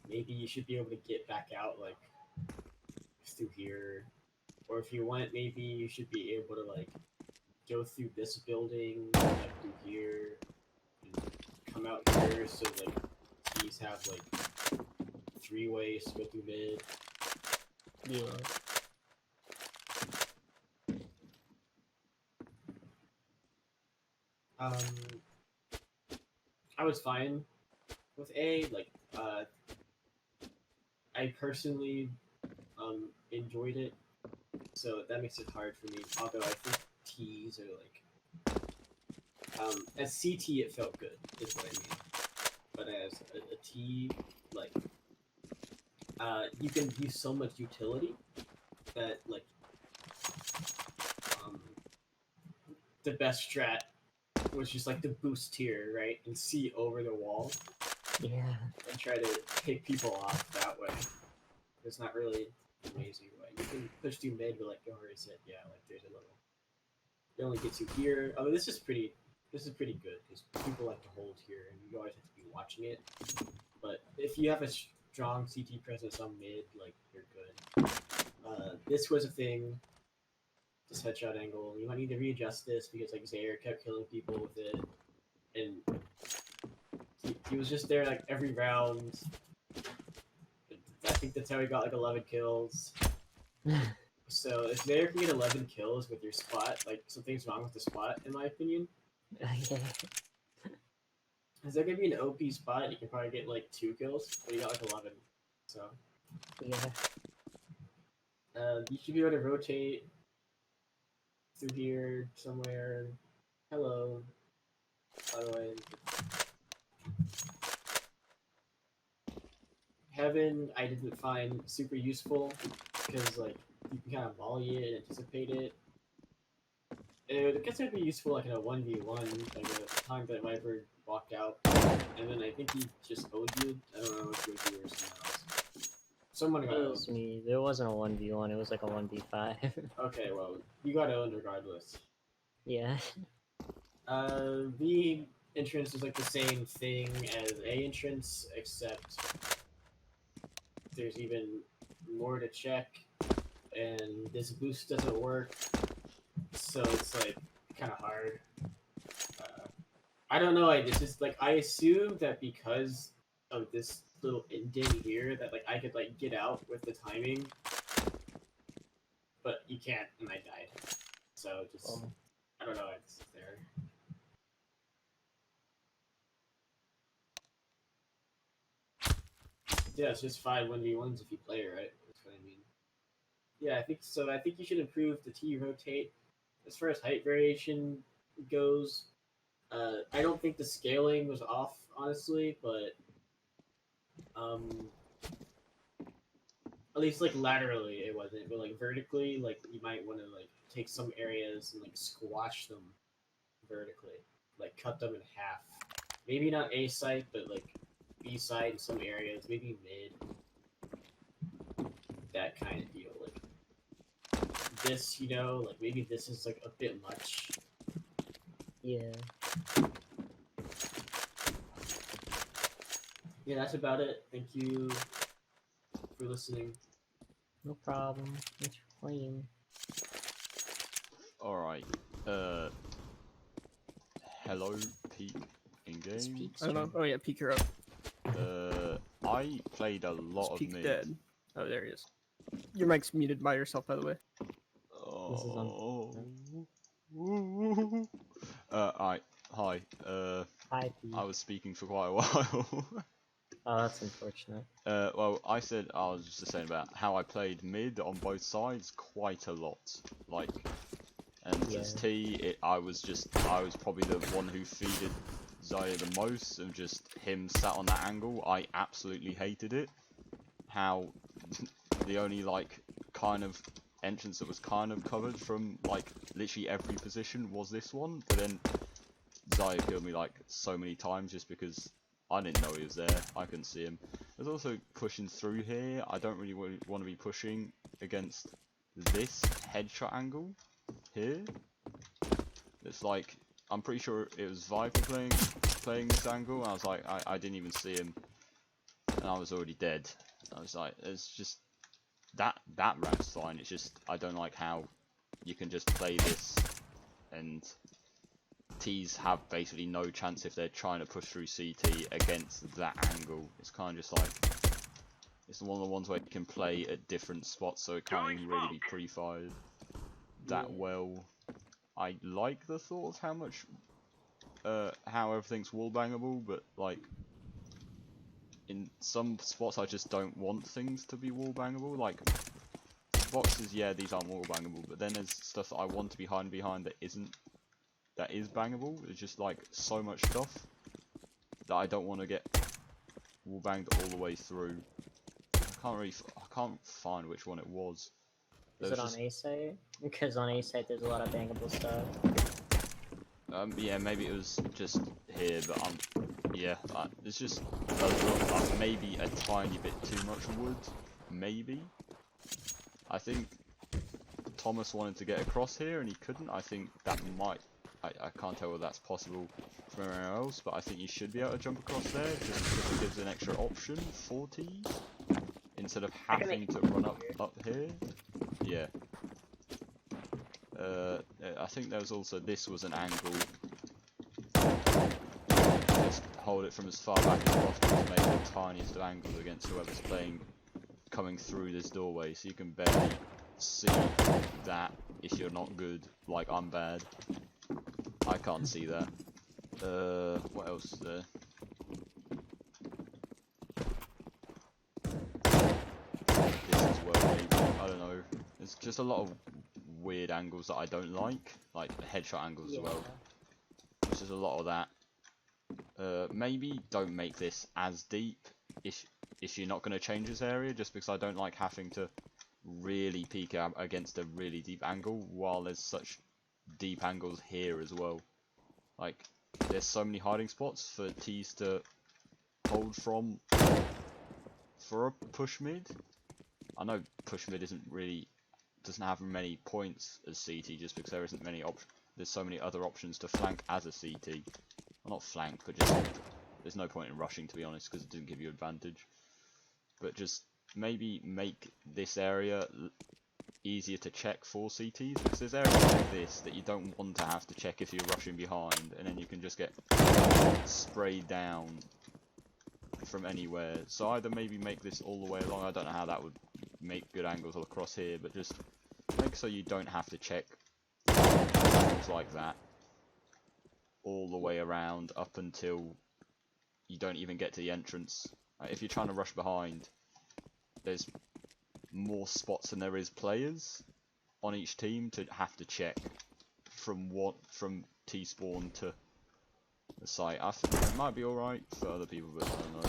maybe you should be able to get back out like through here, or if you want, maybe you should be able to like go through this building, like through here, and come out here, so like keys have like 3 ways to go through mid. Yeah. I was fine with A. Like, I personally enjoyed it, so that makes it hard for me. Although I think T's are like, as CT it felt good, is what I mean. But as a T, like, you can use so much utility that like, the best strat was just like the boost tier, right, and see over the wall. Yeah. And try to pick people off that way. It's not really amazing way. You can push through mid, but like, oh, where is it? Yeah, like there's a little. It only gets you here. I mean, this is pretty good because people like to hold here, and you always have to be watching it. But if you have a strong CT presence on mid, like you're good. This was a thing. This headshot angle. You might need to readjust this because like Zaire kept killing people with it, and he was just there like every round. I think that's how he got like 11 kills. So if Zaire can get 11 kills with your spot, like something's wrong with the spot, in my opinion. Okay. Is there gonna be an OP spot? You can probably get like 2 kills, but you got like 11. So Yeah. you should be able to rotate through here somewhere. Hello. By the way. Heaven, I didn't find super useful because like you can kind of volley it and anticipate it. I guess it'd be useful like in a 1v1, like a time that Viper walked out, and then I think he just owed you. I don't know if it was you or someone else. Someone got It owned. was me. There wasn't a 1v1, it was like a 1v5. Okay, well, you got owned regardless. Yeah. B entrance is like the same thing as A entrance, except there's even more to check, and this boost doesn't work, so it's like kind of hard. I don't know. It's just like I assume that because of this little indent here, that like I could like get out with the timing, but you can't, and I died. So just I don't know. It's there. Yeah, it's just 5 1v1s if you play it right. That's what I mean. Yeah, I think so. I think you should improve the T rotate. As far as height variation goes, I don't think the scaling was off, honestly, but at least like laterally it wasn't, but like vertically, like you might want to like take some areas and like squash them vertically, like cut them in half. Maybe not A site, but like B side in some areas, maybe mid. That kind of deal. Like this, you know, like maybe this is like a bit much. Yeah. Yeah, that's about it. Thank you for listening. No problem. Thanks for playing. Alright. Hello, Peak in game. I don't know. Oh yeah, peek her up. I played a lot of Peek mid. dead. Oh, there he is. Your mic's muted by yourself, by the way. This is on. Alright, hi. Hi, Pete. I was speaking for quite a while. Oh, that's unfortunate. Well, I was just saying about how I played mid on both sides quite a lot. Like, and Yeah. as T, I was probably the one who feeded Zaya the most, and just him sat on that angle. I absolutely hated it. How the only like kind of entrance that was kind of covered from like literally every position was this one, but then Zaya killed me like so many times just because I didn't know he was there. I couldn't see him. There's also pushing through here. I don't really want to be pushing against this headshot angle here. It's like, I'm pretty sure it was Viper playing this angle, and I was like, I didn't even see him, and I was already dead. I was like, it's just that ramp's fine. It's just I don't like how you can just play this and T's have basically no chance if they're trying to push through CT against that angle. It's kind of just like, it's one of the ones where you can play at different spots, so it can't even really be pre-fired that well. I like the thought of how much, how everything's wall bangable, but like, in some spots I just don't want things to be wall bangable. Like, boxes, yeah, these aren't wall bangable, but then there's stuff that I want to be hiding behind that is bangable. It's just like so much stuff that I don't want to get wall banged all the way through. I can't find which one it was. Is it on A site? Because on A site there's a lot of bangable stuff. Yeah, maybe it was just here, but yeah, it's just maybe a tiny bit too much wood, maybe. I think Thomas wanted to get across here and he couldn't. I think that might, I can't tell whether that's possible from anywhere else, but I think you should be able to jump across there, just because it gives an extra option for T, instead of having to run up here. Yeah. I think there was also, this was an angle. Just hold it from as far back as possible to make the tiniest of angles against whoever's coming through this doorway, so you can barely see that if you're not good, like I'm bad. I can't see that. What else is there? This as well, maybe. I don't know. There's just a lot of weird angles that I don't like headshot angles as well. There's just a lot of that. Maybe don't make this as deep if you're not going to change this area, just because I don't like having to really peek out against a really deep angle while there's such deep angles here as well. Like, there's so many hiding spots for T's to hold from for a push mid. I know push mid doesn't have many points as CT, just because there isn't many there's so many other options to flank as a CT. Well, not flank, but just there's no point in rushing, to be honest, because it didn't give you advantage. But just maybe make this area easier to check for CTs, because there's areas like this that you don't want to have to check if you're rushing behind, and then you can just get sprayed down from anywhere. So either maybe make this all the way along. I don't know how that would make good angles all across here, but just make so you don't have to check things like that all the way around up until you don't even get to the entrance. If you're trying to rush behind, there's more spots than there is players on each team to have to check from T spawn to the site. I think it might be alright for other people, but I don't know.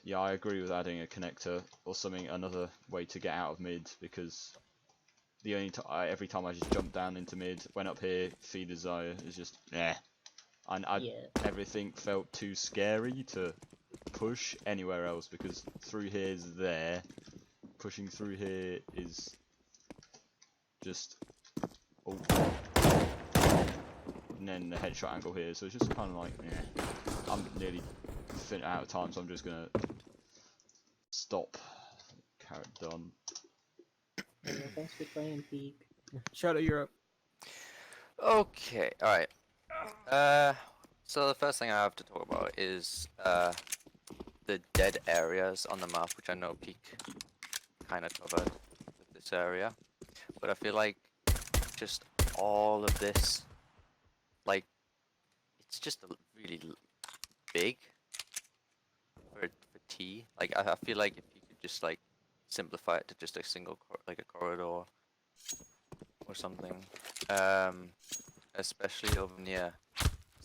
Yeah, I agree with adding a connector or something, another way to get out of mid, because the only every time I just jumped down into mid, went up here, feed the Zaya, is just and everything felt too scary to push anywhere else, because through here is there, pushing through here is just and then the headshot angle here, so it's just kind of like I'm nearly out of time, so I'm just gonna stop. Carrot done. Thanks for playing, Peak. Shadow, you're up. Okay, alright. So the first thing I have to talk about is the dead areas on the map, which I know Peak kind of covered with this area. But I feel like just all of this. Like, it's just really big for T. Like, I feel like if you could just like simplify it to just a single like a corridor or something, especially over near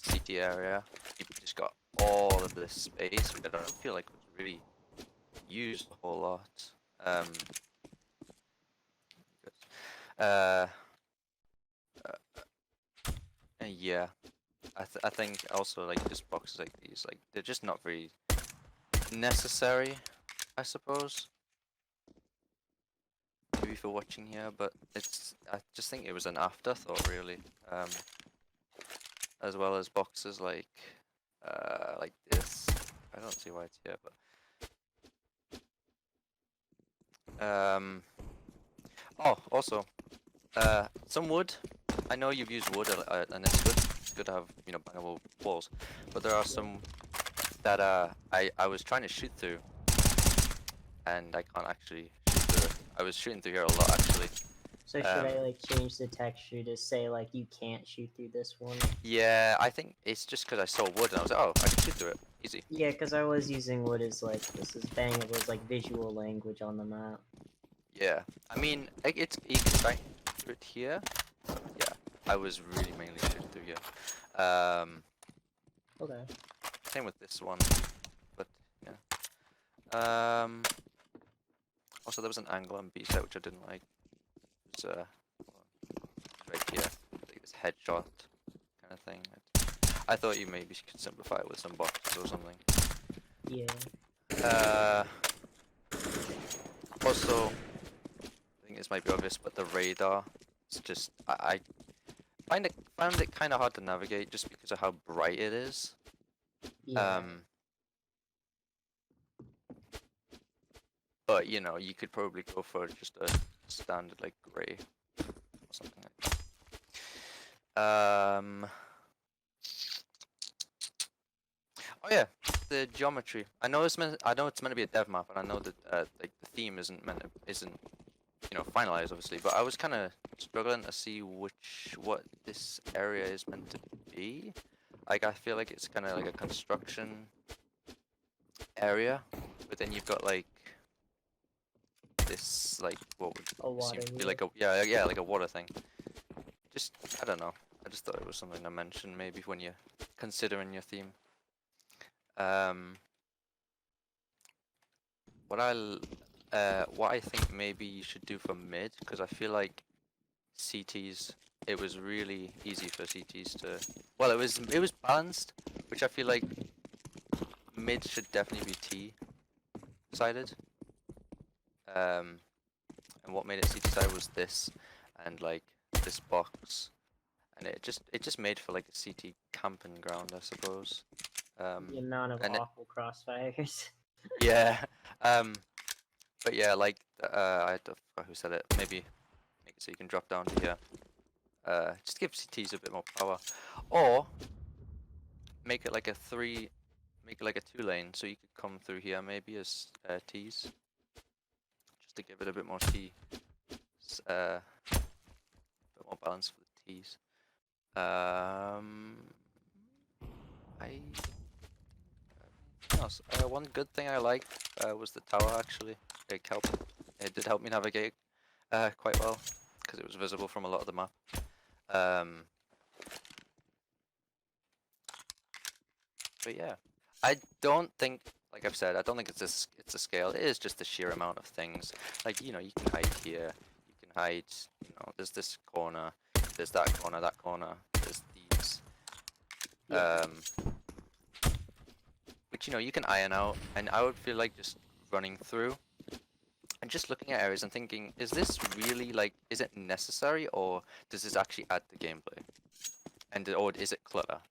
CT area, you've just got all of this space, which I don't feel like was really used a whole lot. Uh, yeah, I think also like just boxes like these, like they're just not very necessary, I suppose. Maybe for watching here, but I just think it was an afterthought really. As well as boxes like this. I don't see why it's here, but oh, also some wood. I know you've used wood and it's good. It's good to have, you know, bangable walls, but there are some that I was trying to shoot through, and I can't actually shoot through it. I was shooting through here a lot actually. So should I like change the texture to say like you can't shoot through this one? Yeah, I think it's just because I saw wood and I was like, oh, I can shoot through it, easy. Yeah, because I was using wood as like this is bangable as like visual language on the map. Yeah, I mean, like, it's you can try through it here. Yeah, I was really mainly shooting through here. Okay. Same with this one, but yeah. Also there was an angle on B side which I didn't like. It was right here, like this headshot kind of thing. I thought you maybe could simplify it with some boxes or something. Yeah. Also, I think this might be obvious, but the radar, it's just I found it kind of hard to navigate just because of how bright it is. Yeah. But you know, you could probably go for just a standard like gray or something like that. Oh yeah, the geometry. I know it's meant to be a dev map, and I know that like the theme isn't you know, finalized obviously. But I was kind of struggling to see what this area is meant to be. Like I feel like it's kind of like a construction area, but then you've got like this like what would seem to be like a yeah like a water thing. Just I don't know. I just thought it was something to mention maybe when you're considering your theme. What I think maybe you should do for mid, because I feel like CTs, it was really easy for CTs to, well, it was balanced, which I feel like mid should definitely be T sided. And what made it CT sided was this, and like this box, and it just made for like a CT camping ground, I suppose. The amount of awful crossfires. Yeah. But yeah, like I don't forgot who said it. Maybe make it so you can drop down to here. Just give CTs a bit more power, or make it like a two lane, so you could come through here maybe as Ts, just to give it a bit more T, a bit more balance for the Ts. One good thing I liked was the tower actually. It did help me navigate quite well because it was visible from a lot of the map. But yeah, I don't think, like I've said, I don't think it's a scale. It is just the sheer amount of things. Like, you know, you can hide here, you can hide, you know, there's this corner, there's that corner, there's these. Which, you know, you can iron out, and I would feel like just running through and just looking at areas and thinking, is this really, like, is it necessary, or does this actually add to gameplay? Or is it clutter?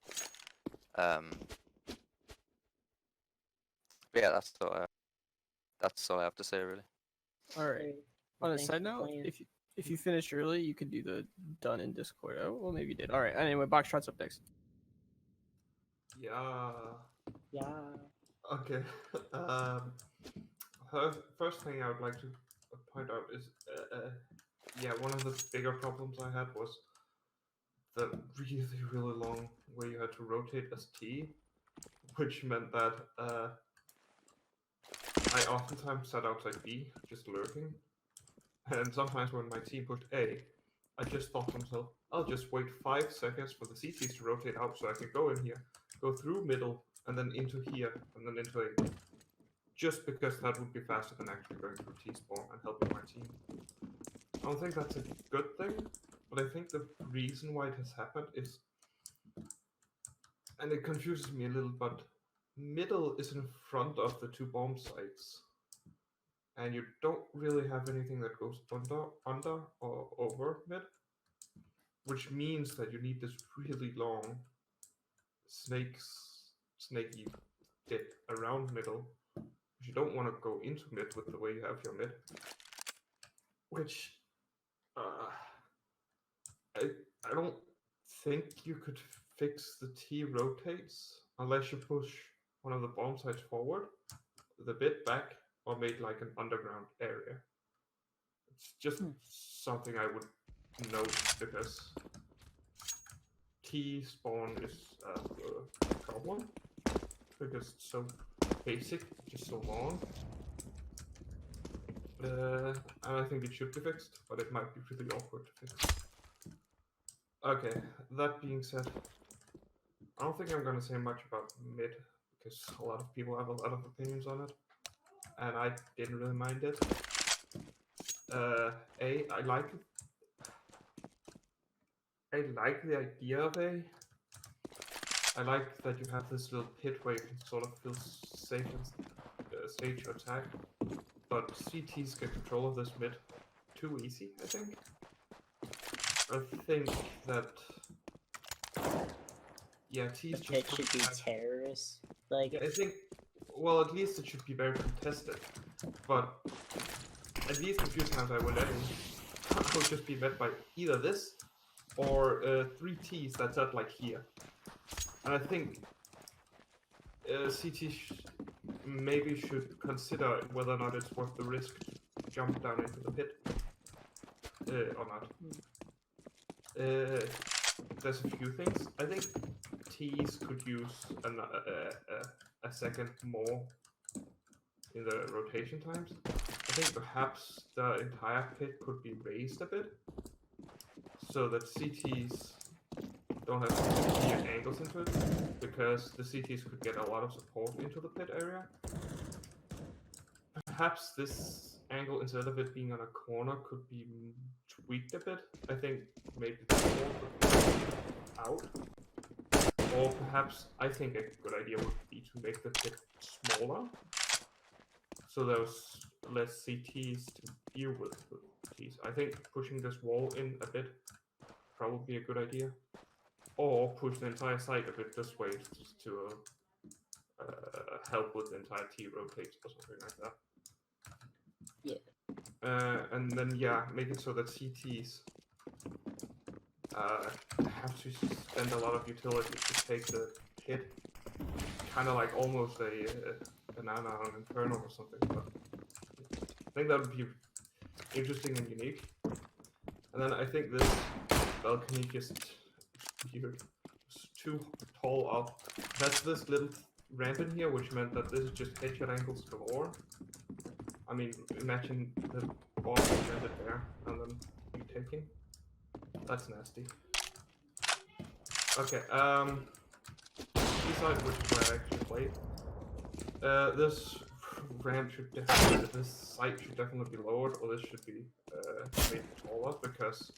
But yeah, that's all I have to say, really. All right. On a side note, if you finish early, you could do the done in Discord. Oh, well, maybe you did. All right. Anyway, Boxtrot's up next. Yeah. Yeah. Okay. First thing I would like to point out is, yeah, one of the bigger problems I had was the really, really long way you had to rotate as T, which meant that I oftentimes sat outside B, just lurking. And sometimes when my team pushed A, I just thought to myself, I'll just wait 5 seconds for the CTs to rotate out so I can go in here, go through middle, and then into here, and then into A. Just because that would be faster than actually going through T-spawn and helping my team. I don't think that's a good thing, but I think the reason why it has happened is, and it confuses me a little, but middle is in front of the 2 bomb sites. And you don't really have anything that goes under or over mid, which means that you need this really long snaky dip around middle. You don't want to go into mid with the way you have your mid, which I don't think you could fix the T rotates unless you push one of the bomb sites forward, the bit back, or made like an underground area. It's just something I would note because T spawn is a problem because it's so basic, just so long. And I think it should be fixed, but it might be really awkward to fix. Okay, that being said, I don't think I'm gonna say much about mid because a lot of people have a lot of opinions on it, and I didn't really mind it. I like the idea of A. I like that you have this little pit where you can sort of feel safe and stage your attack, but CTs get control of this mid too easy, I think. I think that, yeah, T's just... It should be terrorists. Like, yeah, I think, well, at least it should be very contested, but at least a few times I went in, I would just be met by either this or 3 T's that's at like here. And I think CT maybe should consider whether or not it's worth the risk to jump down into the pit or not. There's a few things. I think T's could use a second more in the rotation times. I think perhaps the entire pit could be raised a bit so that CTs don't have to clear angles into it, because the CTs could get a lot of support into the pit area. Perhaps this angle, instead of it being on a corner, could be tweaked a bit. I think maybe the wall could be out. Or perhaps, I think a good idea would be to make the pit smaller, so there's less CTs to deal with these. I think pushing this wall in a bit probably a good idea. Or push the entire site a bit this way to help with the entire T rotates or something like that. yeah. And then, yeah, make it so that CTs have to spend a lot of utility to take the hit. Kind of like almost a banana on Inferno or something. But I think that would be interesting and unique. And then I think this balcony just weird. It's too tall up. That's this little ramp in here, which meant that this is just headshot angles galore. I mean, imagine the bomb landed there and then you taking. That's nasty. Okay, beside which is where I actually played. This ramp should definitely, this site should definitely be lowered, or this should be made taller, because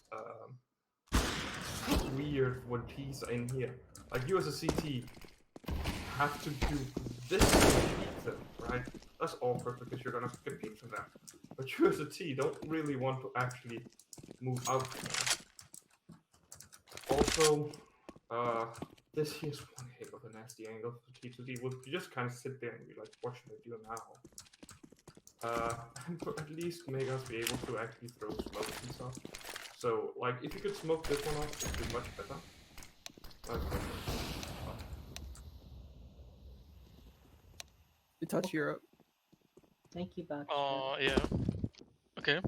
it's weird when T's are in here. Like, you as a CT have to do this to beat them, right? That's awkward because you're gonna get peeked from them. But you as a T don't really want to actually move out from there. Also, this here's one heck of a nasty angle for T to D. Would you just kind of sit there and be like, what should I do now? And at least make us be able to actually throw smokes and stuff. So, like, if you could smoke this one off, it'd be much better. Okay. You touch Europe. Thank you, Box. Yeah. Okay.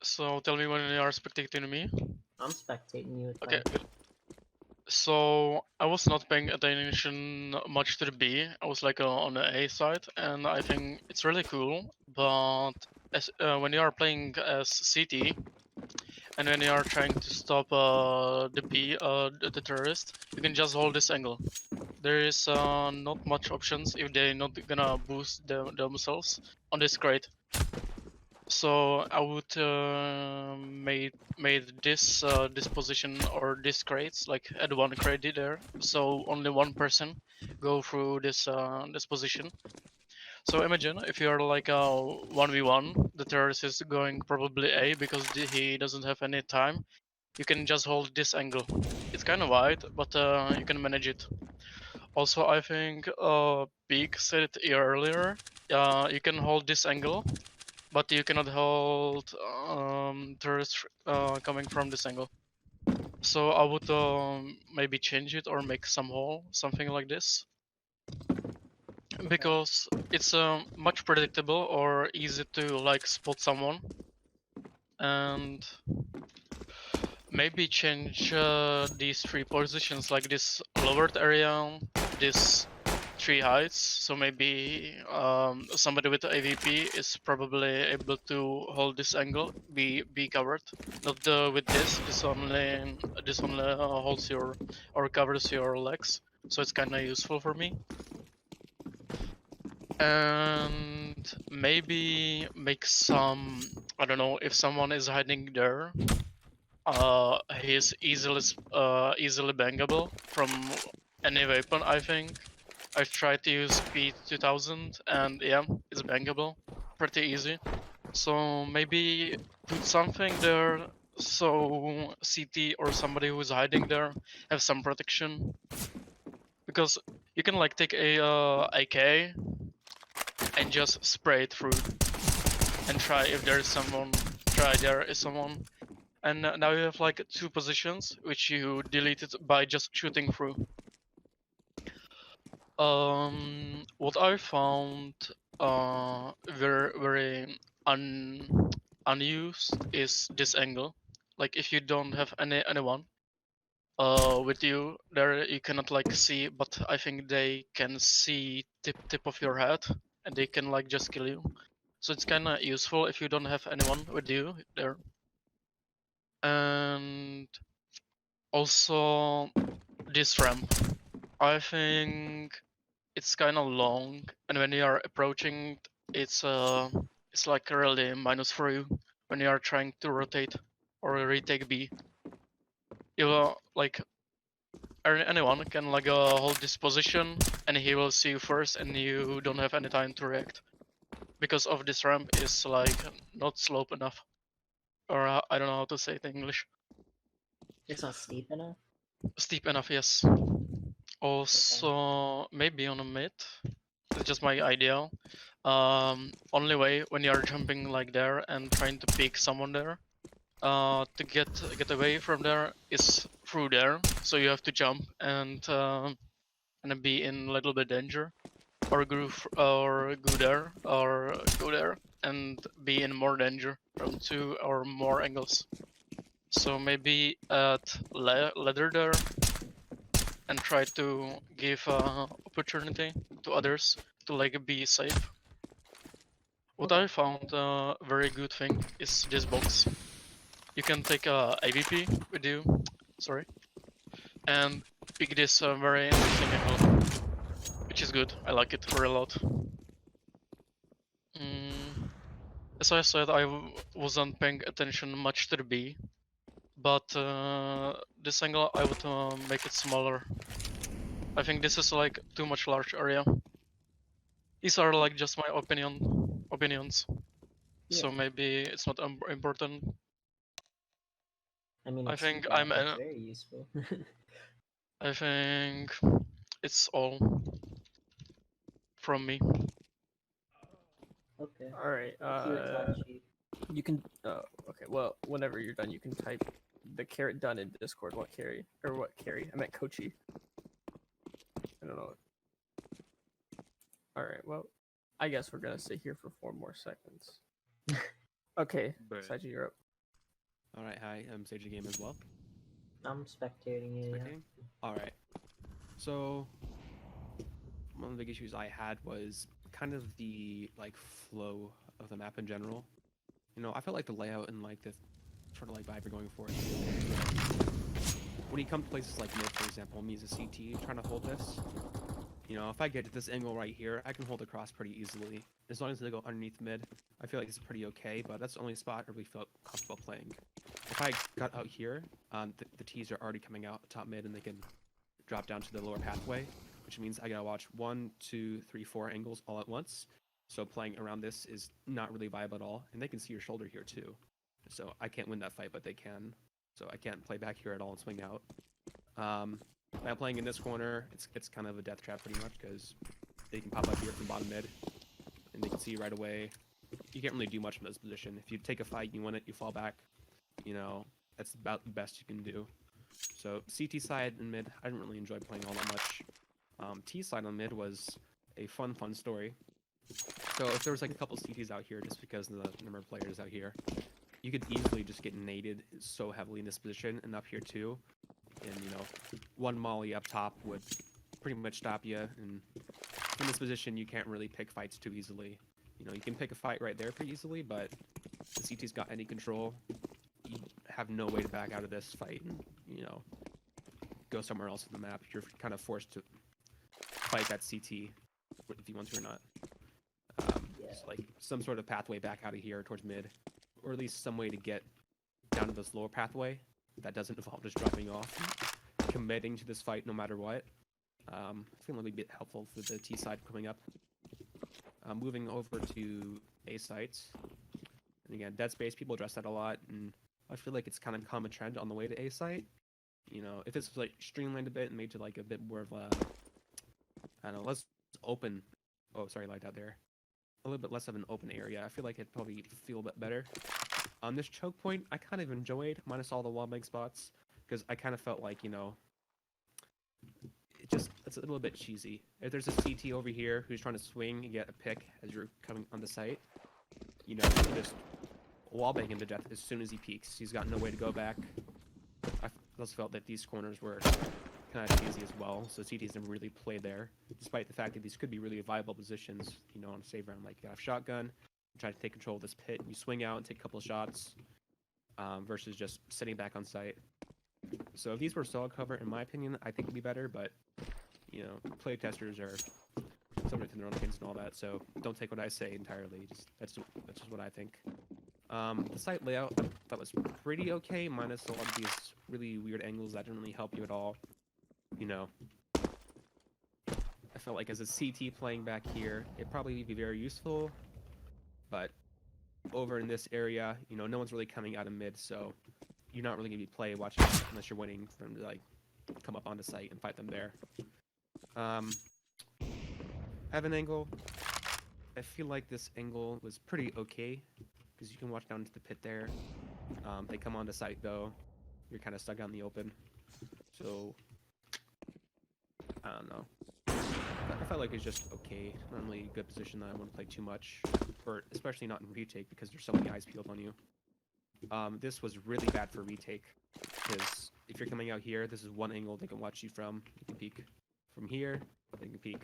So tell me when you are spectating me. I'm spectating you. Okay, good. So I was not paying attention much to the B. I was like on the A side, and I think it's really cool. But when you are playing as CT, and when you are trying to stop the B, the terrorist, you can just hold this angle. There is not much options if they're not gonna boost themselves on this crate. So I would made this position or this crates like add one crate there, so only one person go through this position. So imagine if you're like a 1v1, the terrorist is going probably A because he doesn't have any time. You can just hold this angle. It's kind of wide, but you can manage it. Also, I think Peak said it earlier. You can hold this angle, but you cannot hold tourists coming from this angle. So I would maybe change it or make some hole, something like this. Because it's much predictable or easy to like spot someone. And maybe change these three positions, like this lowered area, this three heights. So maybe somebody with AVP is probably able to hold this angle, be covered. Not with this. This only holds your or covers your legs. So it's kind of useful for me. And maybe make some, I don't know, if someone is hiding there, he's easily bangable from any weapon, I think. I've tried to use P2000 and yeah, it's bangable, pretty easy. So maybe put something there so CT or somebody who's hiding there have some protection. Because you can like take a AK and just spray it through and try if there is someone, and now you have like two positions which you deleted by just shooting through. What I found very unused is this angle. Like if you don't have anyone with you there, you cannot like see, but I think they can see tip of your head and they can like just kill you. So it's kind of useful if you don't have anyone with you there. And also this ramp, I think it's kind of long, and when you are approaching, it's like really minus for you when you are trying to rotate or retake B. You like anyone can like hold this position, and he will see you first, and you don't have any time to react because of this ramp is like not slope enough, or I don't know how to say it in English. It's not steep enough? Steep enough, yes. Also, maybe on a mid. It's just my idea. Only way when you are jumping like there and trying to pick someone there, to get away from there is through there. So you have to jump and be in a little bit danger, or go there and be in more danger from two or more angles. So maybe add ladder there and try to give opportunity to others to like be safe. What I found a very good thing is this box. You can take a AVP with you, sorry, and pick this very interesting angle, which is good. I like it very a lot. As I said, I wasn't paying attention much to the B, but this angle I would make it smaller. I think this is like too much large area. These are like just my opinions. Yeah. So maybe it's not important. I mean, I it's think it's very useful. I think it's all from me. Okay. All right. You can. Okay. Well, whenever you're done, you can type the carrot done in Discord. What carry or what carry? I meant Kochi. I don't know. All right. Well, I guess we're gonna sit here for 4 more seconds. Okay. Saji, you're up. Alright, hi, I'm Sage Game as well. I'm spectating it. Spectating? Alright. So, one of the big issues I had was kind of the, like, flow of the map in general. You know, I felt like the layout and, like, the sort of, like, vibe you're going for. When you come to places like mid, for example, me as a CT, trying to hold this, you know, if I get to this angle right here, I can hold across pretty easily. As long as they go underneath mid, I feel like it's pretty okay, but that's the only spot I really felt comfortable playing. If I got out here, the T's are already coming out top mid and they can drop down to the lower pathway, which means I gotta watch 1, 2, 3, 4 angles all at once. So playing around this is not really viable at all, and they can see your shoulder here too. So I can't win that fight, but they can. So I can't play back here at all and swing out. By playing in this corner, it's kind of a death trap pretty much because they can pop up here from bottom mid, and they can see you right away. You can't really do much from this position. If you take a fight, you win it, you fall back. You know, that's about the best you can do. So CT side and mid, I didn't really enjoy playing all that much. T side on mid was a fun story. So if there was like a couple CTs out here, just because of the number of players out here, you could easily just get naded so heavily in this position and up here too. And you know, one molly up top would pretty much stop you. And in this position, you can't really pick fights too easily. You know, you can pick a fight right there pretty easily, but the CT's got any control. You have no way to back out of this fight and, you know, go somewhere else on the map. You're kind of forced to fight that CT if you want to or not. It's like some sort of pathway back out of here towards mid, or at least some way to get down to this lower pathway that doesn't involve just dropping off and committing to this fight no matter what. I think it'll be helpful for the T side coming up. Moving over to A sites, and again, dead space, people address that a lot, and I feel like it's kind of common trend on the way to A site. You know, if this was like streamlined a bit and made to like a bit more of a, I don't know, less open. Oh, sorry, light out there. A little bit less of an open area. I feel like it'd probably feel a bit better. On this choke point, I kind of enjoyed, minus all the wallbang spots, because I kind of felt like, you know, it's a little bit cheesy. If there's a CT over here who's trying to swing and get a pick as you're coming on the site, you know, you just wallbang him to death as soon as he peeks. He's got no way to go back. I also felt that these corners were kind of cheesy as well, so CTs didn't really play there, despite the fact that these could be really viable positions, you know, on a save round. Like, you got a shotgun, try to take control of this pit, you swing out and take a couple of shots, versus just sitting back on site. So if these were solid cover, in my opinion, I think it'd be better, but, you know, play testers are subject to their own opinions and all that, so don't take what I say entirely. That's just what I think. The site layout, I thought was pretty okay, minus a lot of these really weird angles that didn't really help you at all. You know, I felt like as a CT playing back here, it'd probably be very useful, but over in this area, you know, no one's really coming out of mid, so you're not really going to be watching unless you're waiting for them to, like, come up onto site and fight them there. Heaven angle, I feel like this angle was pretty okay, because you can watch down to the pit there. They come onto site, though. You're kind of stuck out in the open. So, I don't know. I felt like it's just okay. Not really a good position that I want to play too much, or especially not in retake because there's so many eyes peeled on you. This was really bad for retake because if you're coming out here, this is one angle they can watch you from. You can peek from here, they can peek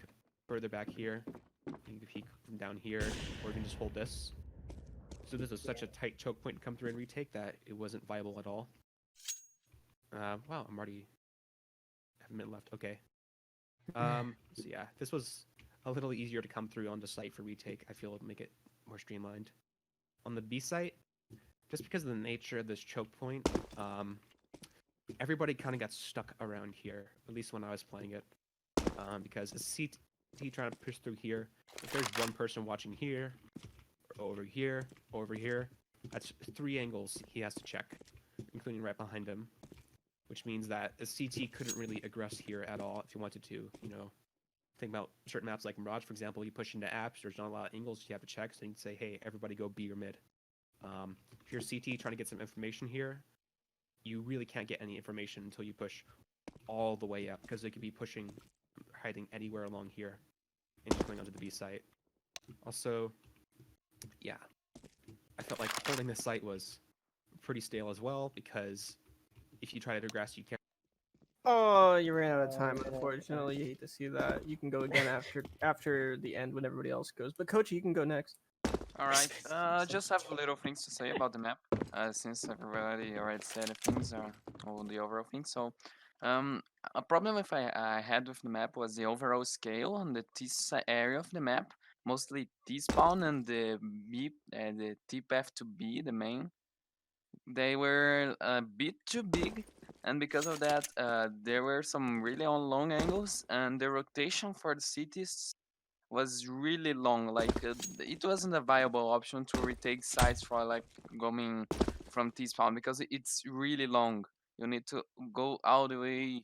further back here, you can peek from down here, or you can just hold this. So this was such a tight choke point to come through and retake that it wasn't viable at all. Wow, I'm already have a minute left. Okay. So yeah, this was a little easier to come through on the site for retake. I feel it would make it more streamlined. On the B site, just because of the nature of this choke point, everybody kind of got stuck around here, at least when I was playing it. Because a CT trying to push through here, if there's one person watching here, or over here, over here, that's 3 angles he has to check, including right behind him. Which means that a CT couldn't really aggress here at all if he wanted to, you know. Think about certain maps like Mirage, for example, you push into apps, there's not a lot of angles you have to check, so you can say, hey, everybody go B or mid. If you're CT trying to get some information here, you really can't get any information until you push all the way up, because they could be pushing, hiding anywhere along here, and just going onto the B site. Also, yeah, I felt like holding this site was pretty stale as well, because if you try to digress, you can't. Oh, you ran out of time. Unfortunately, you hate to see that. You can go again after the end when everybody else goes. But Coach, you can go next. All right. Just have little things to say about the map, since everybody already said the things or the overall things. So, a problem I had with the map was the overall scale on the area of the map, mostly T spawn and the T path to B, the main. They were a bit too big, and because of that, there were some really long angles, and the rotation for the cities was really long. Like it wasn't a viable option to retake sites for like going from T spawn because it's really long. You need to go all the way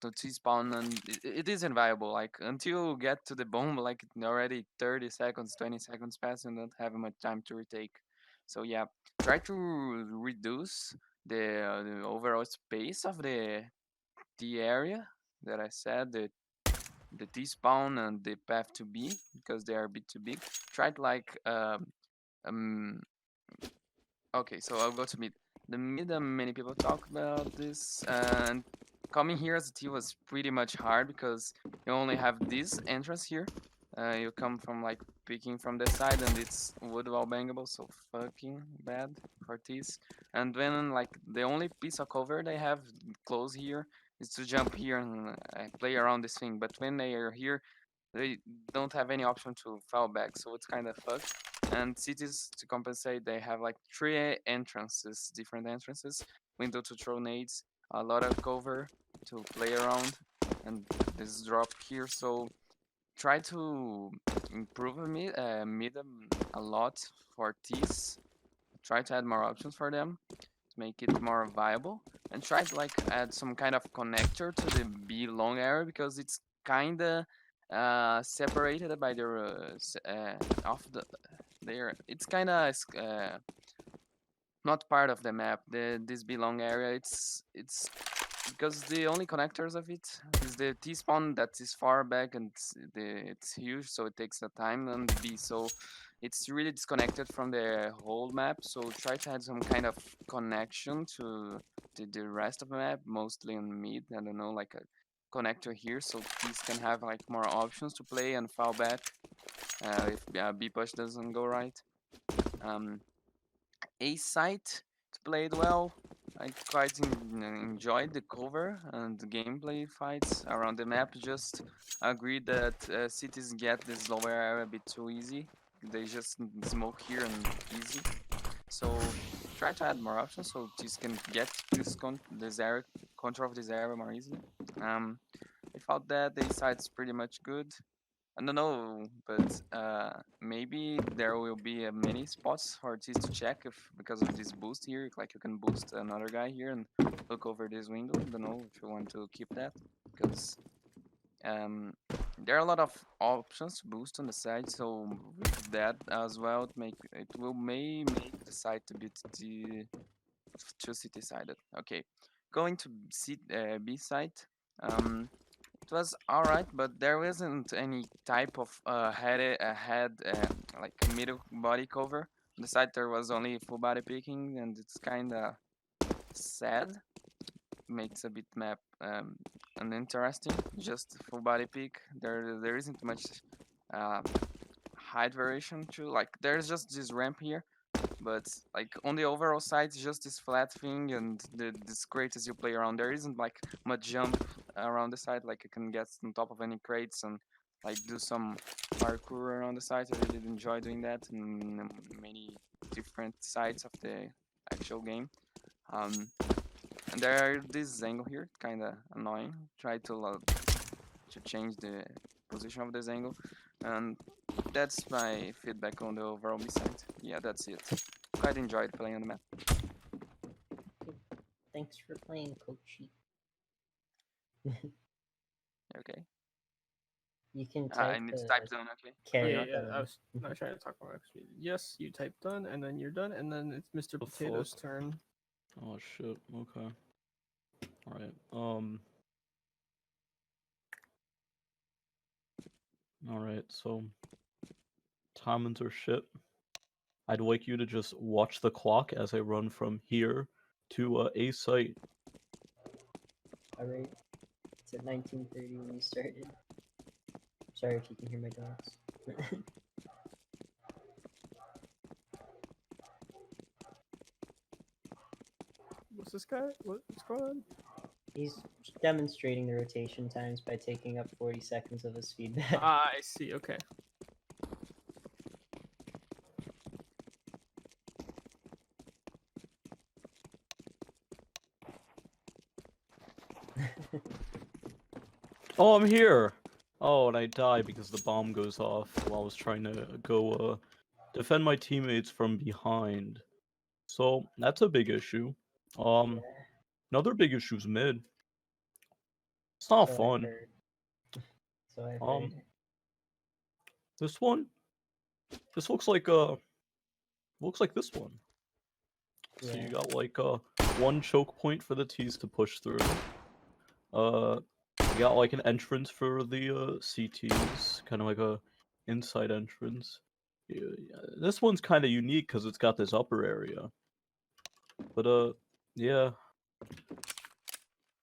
to T spawn, and it isn't viable. Like until you get to the bomb, like already 30 seconds, 20 seconds pass, and don't have much time to retake. So yeah, try to reduce the overall space of the area that I said, the T spawn and the path to B, because they are a bit too big. Try to like um okay, so I'll go to mid. The mid, many people talk about this, and coming here as a T was pretty much hard because you only have this entrance here. You come from like picking from the side, and it's wood wall bangable, so fucking bad for T's. And when like the only piece of cover they have close here is to jump here and play around this thing. But when they are here, they don't have any option to fall back, so it's kind of fucked. And cities, to compensate, they have like three entrances, different entrances, window to throw nades, a lot of cover to play around, and this drop here. So try to improve mid a lot for T's. Try to add more options for them to make it more viable, and try to like add some kind of connector to the B long area because it's kinda separated by the off the there. It's kinda not part of the map. This B long area. It's because the only connectors of it is the T spawn that is far back, and it's huge, so it takes a time, and B, so it's really disconnected from the whole map. So try to add some kind of connection to the rest of the map, mostly in mid. I don't know, like a connector here, so T's can have like more options to play and fall back if B push doesn't go right. A site played well. I quite enjoyed the cover and the gameplay fights around the map. Just agree that cities get this lower area a bit too easy. They just smoke here and easy. So try to add more options so teams can get this area, control of this area more easily. Without that, the site's pretty much good. I don't know, but maybe there will be many spots for teams to check if because of this boost here. Like you can boost another guy here and look over this window. I don't know if you want to keep that because there are a lot of options to boost on the side. So with that as well, it may make the site a bit too city sided. Okay, going to B side. It was alright, but there wasn't any type of like middle body cover. On the side there was only full body picking, and it's kinda sad. Makes a bit map uninteresting. Just full body pick. There isn't much height variation to like. There's just this ramp here, but like on the overall side it's just this flat thing, and this crate as you play around, there isn't like much jump around the side, like you can get on top of any crates and like do some parkour around the side. I really enjoy doing that in many different sides of the actual game. And there are this angle here, kind of annoying. Try to change the position of this angle, and that's my feedback on the overall B side. Yeah, that's it. Quite enjoyed playing on the map. Thanks for playing, Coachy. Okay. You can I type. need to type down. Okay. Carry Yeah, I was not trying to talk about speed. Yes, you type done, and then you're done, and then it's Mr. The Potato's fuck? turn. Oh shit. Okay. All right. All right. So, timings are shit. I'd like you to just watch the clock as I run from here to A site Alright. It's at 19:30 when we started. Sorry if you can hear my dogs. What's this guy? What's going on? He's demonstrating the rotation times by taking up 40 seconds of his feedback. Ah, I see. Okay. Oh, I'm here! Oh, and I die because the bomb goes off while I was trying to go, defend my teammates from behind. So, that's a big issue. Another big issue is mid. It's not So I've fun. heard. So I've heard. This one? This looks like, this one. So you Yeah. got, like, one choke point for the T's to push through. You got, like, an entrance for the, CTs. Kind of like a inside entrance. Yeah, this one's kind of unique because it's got this upper area. But, yeah.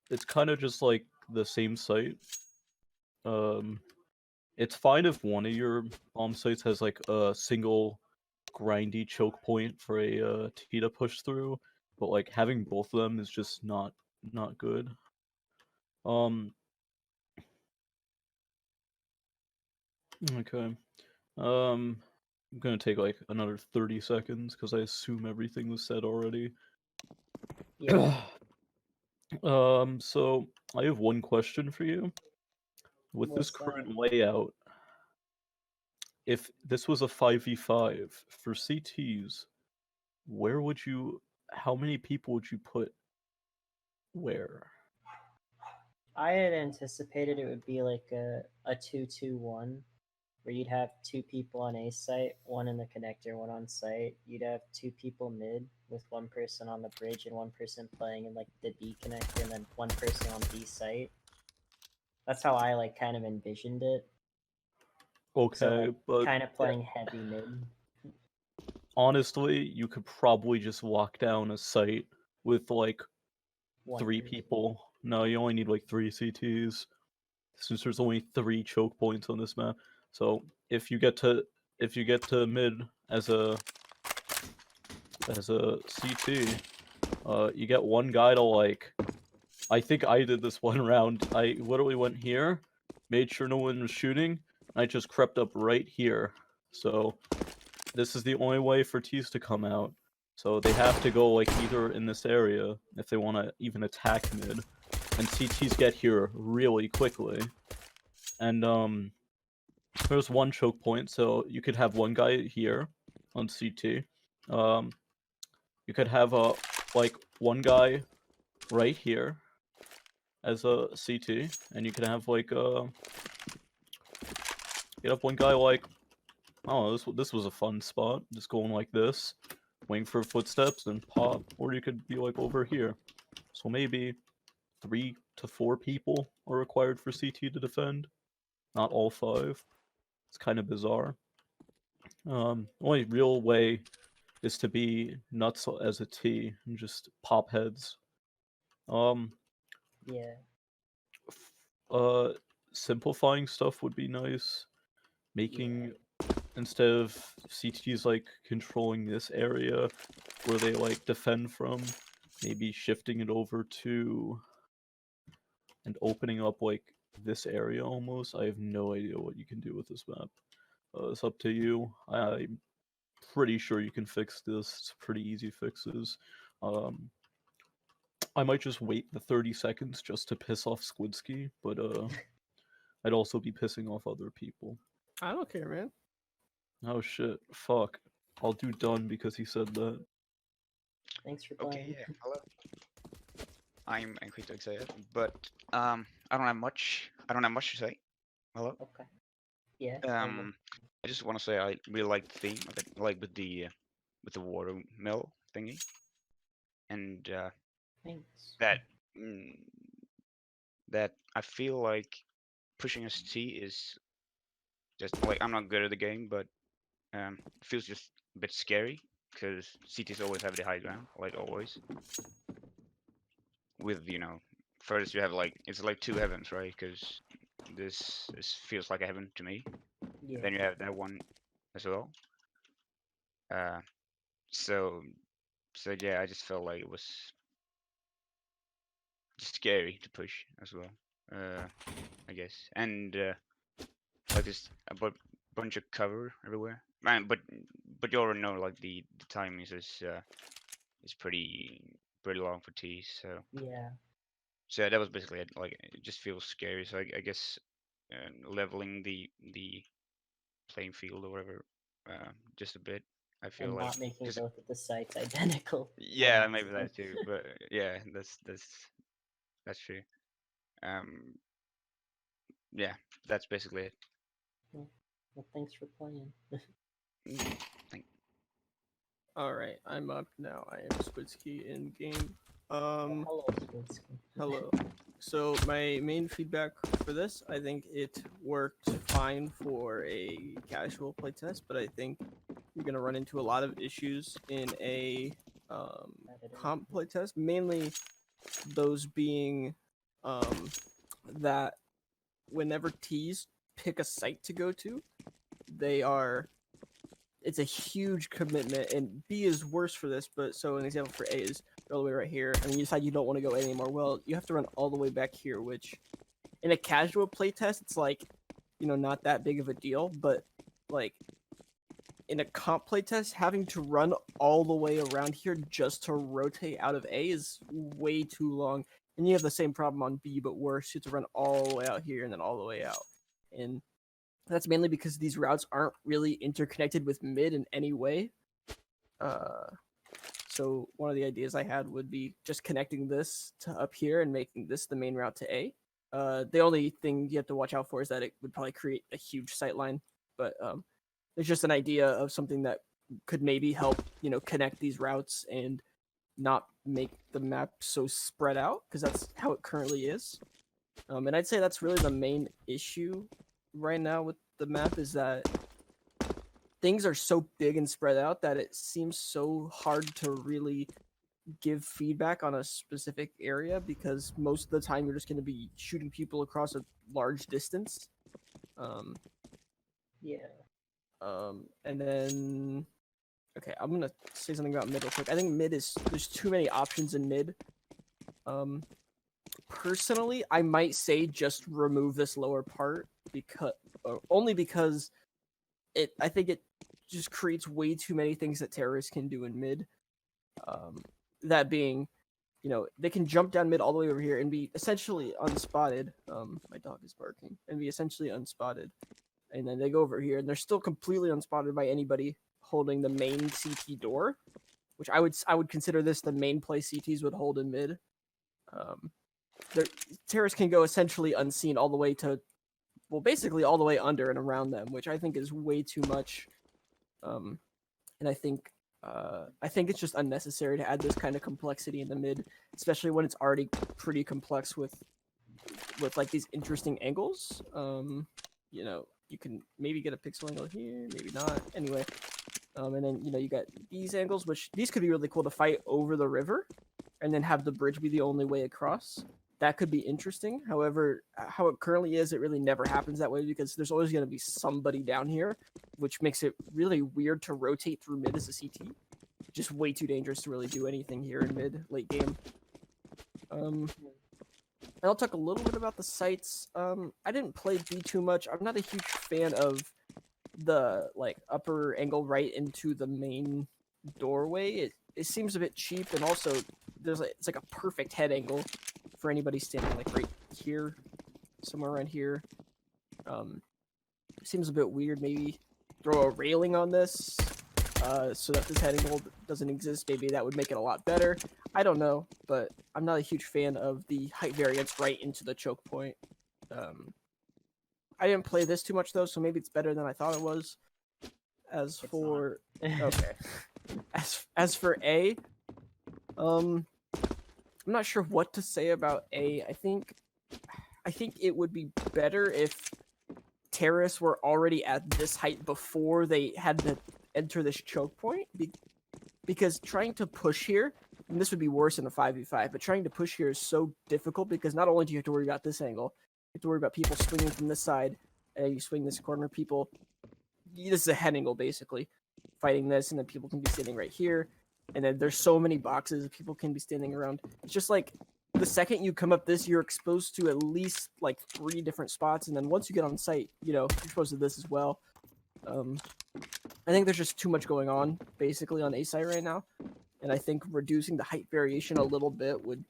It's kind of just like the same site. It's fine if one of your bomb sites has like a single grindy choke point for a T to push through, but like having both of them is just not good. Okay. I'm gonna take like another 30 seconds because I assume everything was said already. Yeah. So I have one question for you. With this What's that? current layout, if this was a 5v5 for CTs, where would you, how many people would you put where? I had anticipated it would be like a 2-2-1, where you'd have two people on A site, one in the connector, one on site. You'd have two people mid with one person on the bridge and one person playing in like the B connector, and then one person on B site. That's how I like kind of envisioned it. Okay, So like but kind of playing heavy mid. honestly, you could probably just lock down a site with like One three person. people. No, you only need like 3 CTs since there's only 3 choke points on this map. So if you get to mid as a CT, you get one guy to like. I think I did this one round. I literally went here, made sure no one was shooting. And I just crept up right here. So this is the only way for T's to come out. So they have to go like either in this area if they want to even attack mid. And CTs get here really quickly. And there's one choke point, so you could have one guy here on CT. You could have like one guy right here as a CT, and you can have like you have one guy like, oh, this was a fun spot, just going like this, waiting for footsteps and pop, or you could be like over here. So maybe 3 to 4 people are required for CT to defend, not all 5. It's kind of bizarre. Only real way is to be nuts as a T and just pop heads. Yeah. Simplifying stuff would be nice. Making instead of CTs like controlling this area where they like defend from, maybe shifting it over to and opening up like this area almost. I have no idea what you can do with this map. It's up to you. I'm pretty sure you can fix this. It's pretty easy fixes. I might just wait the 30 seconds just to piss off Squidski, but I'd also be pissing off other people. I don't care, man. Oh shit, fuck. I'll do done because he said that. Thanks for playing. Okay, yeah, hello. I'm quite excited, but I don't have much. I don't have much to say. Hello. Okay. Yeah. I just want to say I really like the theme of it, like with the water mill thingy, and Thanks. that that I feel like pushing a CT is just like I'm not good at the game, but it feels just a bit scary because CTs always have the high ground, like always. With first you have like it's like two heavens, right? Because this feels like a heaven to me. Yeah. Then you have that one as well. Uh, so yeah, I just felt like it was scary to push as well. I guess, and like this a bunch of cover everywhere. Man, but you already know like the timings is pretty long for T. Yeah. So that was basically it. Like it just feels scary. So I guess leveling the playing field or whatever just a bit. I feel And like not making because both of the sites identical. yeah, That's maybe fun. that too. But yeah, that's true. Um, yeah, that's basically it. Well, thanks for playing. Thank All right, I'm up now. I am Squidski in game. Hello, Squidski. Hello. So my main feedback for this, I think it worked fine for a casual playtest, but I think you're gonna run into a lot of issues in a comp playtest. Mainly those being that whenever T's pick a site to go to, it's a huge commitment, and B is worse for this, but so an example for A is all the way right here, and you decide you don't want to go A anymore. Well, you have to run all the way back here, which in a casual playtest, it's like, not that big of a deal, but like in a comp playtest, having to run all the way around here just to rotate out of A is way too long. And you have the same problem on B, but worse. You have to run all the way out here and then all the way out. And that's mainly because these routes aren't really interconnected with mid in any way. So one of the ideas I had would be just connecting this to up here and making this the main route to A. The only thing you have to watch out for is that it would probably create a huge sightline. But it's just an idea of something that could maybe help, connect these routes and not make the map so spread out, because that's how it currently is. And I'd say that's really the main issue right now with the map, is that things are so big and spread out that it seems so hard to really give feedback on a specific area, because most of the time you're just going to be shooting people across a large distance. Yeah. And then, okay, I'm gonna say something about mid real quick. I think there's too many options in mid. Personally, I might say just remove this lower part, only because I think it just creates way too many things that terrorists can do in mid. That being, they can jump down mid all the way over here and be essentially unspotted. My dog is barking. And be essentially unspotted. And then they go over here and they're still completely unspotted by anybody holding the main CT door, which I would consider this the main place CTs would hold in mid. Terrorists can go essentially unseen all the way to, well, basically all the way under and around them, which I think is way too much. And I think it's just unnecessary to add this kind of complexity in the mid, especially when it's already pretty complex with like these interesting angles. You can maybe get a pixel angle here, maybe not. Anyway, and then you got these angles, which these could be really cool to fight over the river, and then have the bridge be the only way across. That could be interesting. However, how it currently is, it really never happens that way, because there's always going to be somebody down here, which makes it really weird to rotate through mid as a CT. Just way too dangerous to really do anything here in mid late game. And I'll talk a little bit about the sites. I didn't play B too much. I'm not a huge fan of the upper angle right into the main doorway. It seems a bit cheap, and also it's like a perfect head angle for anybody standing right here, somewhere around here. It seems a bit weird. Maybe throw a railing on this so that this head angle doesn't exist. Maybe that would make it a lot better. I don't know, but I'm not a huge fan of the height variance right into the choke point. I didn't play this too much though, so maybe it's better than I thought it was. As for A, I'm not sure what to say about A. I think it would be better if terrorists were already at this height before they had to enter this choke point, because trying to push here and this would be worse in a 5v5, but trying to push here is so difficult because not only do you have to worry about this angle, you have to worry about people swinging from this side, and you swing this corner, people. This is a head angle basically, fighting this, and then people can be standing right here, and then there's so many boxes people can be standing around. It's just like the second you come up this, you're exposed to at least like 3 different spots, and then once you get on site, you know, you're exposed to this as well. I think there's just too much going on basically on A site right now, and I think reducing the height variation a little bit would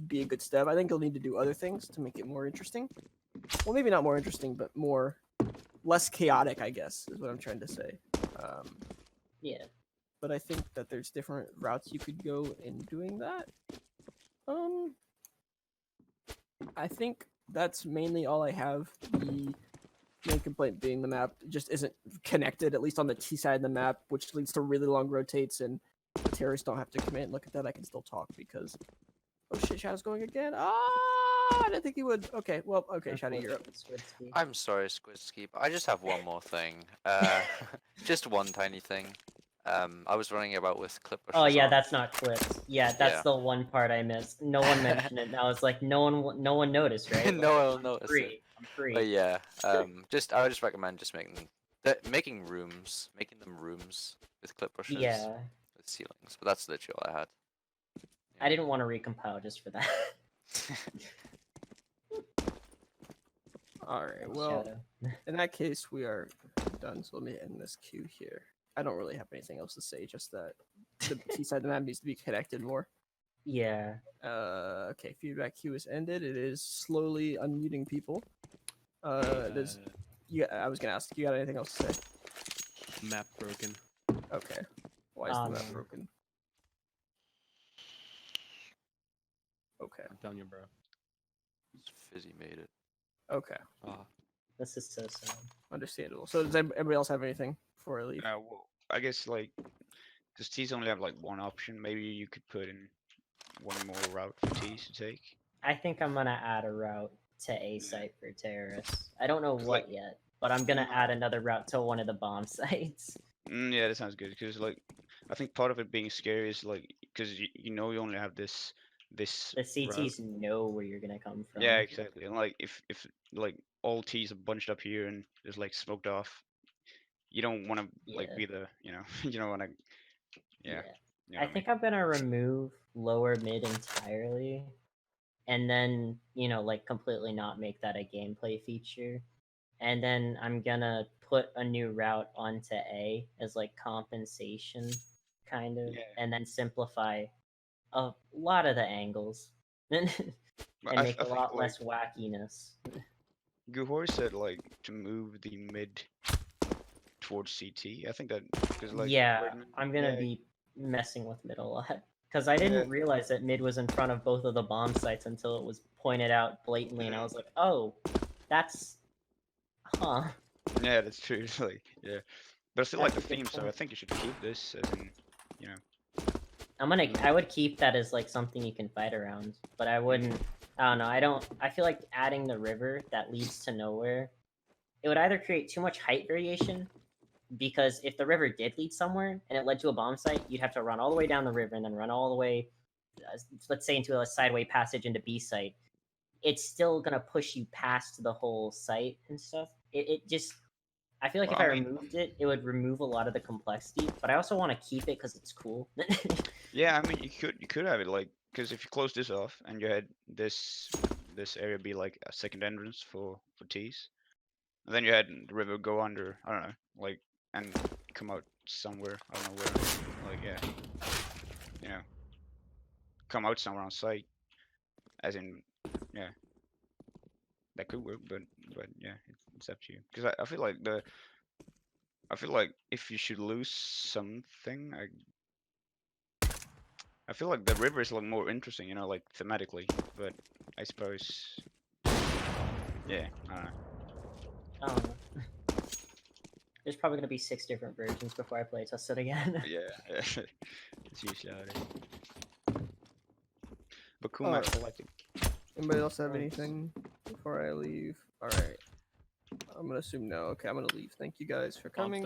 be a good step. I think you'll need to do other things to make it more interesting. Well, maybe not more interesting, but less chaotic, I guess, is what I'm trying to say. Yeah. But I think that there's different routes you could go in doing that. I think that's mainly all I have. The main complaint being the map just isn't connected, at least on the T side of the map, which leads to really long rotates, and the terrorists don't have to commit. Look at that, I can still talk because... Oh shit, Shadow's going again. I didn't think he would. Okay, well, okay, Shadow, you're up. I'm sorry, Squidski, but I just have one more thing. Just one tiny thing. I was running about with clip bushes Oh yeah, on. that's not clips. Yeah, that's Yeah. the one part I missed. No one mentioned it, and I was like, no one noticed, right? No Like, one will I'm notice free. it. I'm free. But yeah, I would just recommend just making rooms with clip bushes. Yeah. With ceilings, but that's literally all I had. I didn't want to recompile just for that. Alright, well, Shadow. in that case, we are done, so let me end this queue here. I don't really have anything else to say, just that the T side of the map needs to be connected more. Yeah. Okay, feedback queue is ended. It is slowly unmuting people. Does... Yeah, I was gonna ask, you got anything else to say? Map broken. Okay. Why is the map broken? Okay. I'm telling you, bro. Fizzy made it. Okay. This is so sad. Understandable. So does everybody else have anything before I leave? Well, I guess like, because T's only have like one option. Maybe you could put in one more route for T's to take. I think I'm gonna add a route to A site for terrorists. I don't know what like, yet, but I'm gonna add another route to one of the bomb sites. Yeah, that sounds good. Because like, I think part of it being scary is like, because you know you only have this The CTs know where you're gonna come from. Yeah, exactly. And like, if like all T's are bunched up here and just like smoked off, you don't want to like be the you don't want to. Yeah. You know I think I'm gonna remove lower mid entirely, and then like completely not make that a gameplay feature, and then I'm gonna put a new route onto A as like compensation, kind of, and then simplify a lot of the angles, and make a lot less wackiness. Guhor said like to move the mid towards CT. I think that because like I'm gonna be messing with mid a lot because I didn't realize that mid was in front of both of the bomb sites until it was pointed out blatantly, and I was like, oh, that's Yeah, that's true. It's like but I still like the theme, so I think you should keep this as in I would keep that as like something you can fight around, but I wouldn't. I don't know. I feel like adding the river that leads to nowhere, it would either create too much height variation, because if the river did lead somewhere and it led to a bomb site, you'd have to run all the way down the river and then run all the way, let's say, into a sideway passage into B site. It's still gonna push you past the whole site and stuff. It just, I feel like if I removed it, it would remove a lot of the complexity. But I also want to keep it because it's cool. Yeah, I mean you could have it like, because if you close this off and you had this area be like a second entrance for T's, and then you had the river go under, I don't know, like, and come out somewhere, I don't know where, like come out somewhere on site, as in that could work, but yeah, it's up to you. Because I feel like if you should lose something, I feel like the river is like more interesting, like thematically. But I suppose, yeah, I don't know. I don't know. There's probably gonna be 6 different versions before I play test it again. Yeah, it's usually how it is. But cool match, I like it. Anybody else have anything before I leave? Alright. I'm gonna assume no. Okay, I'm gonna leave. Thank you guys for coming.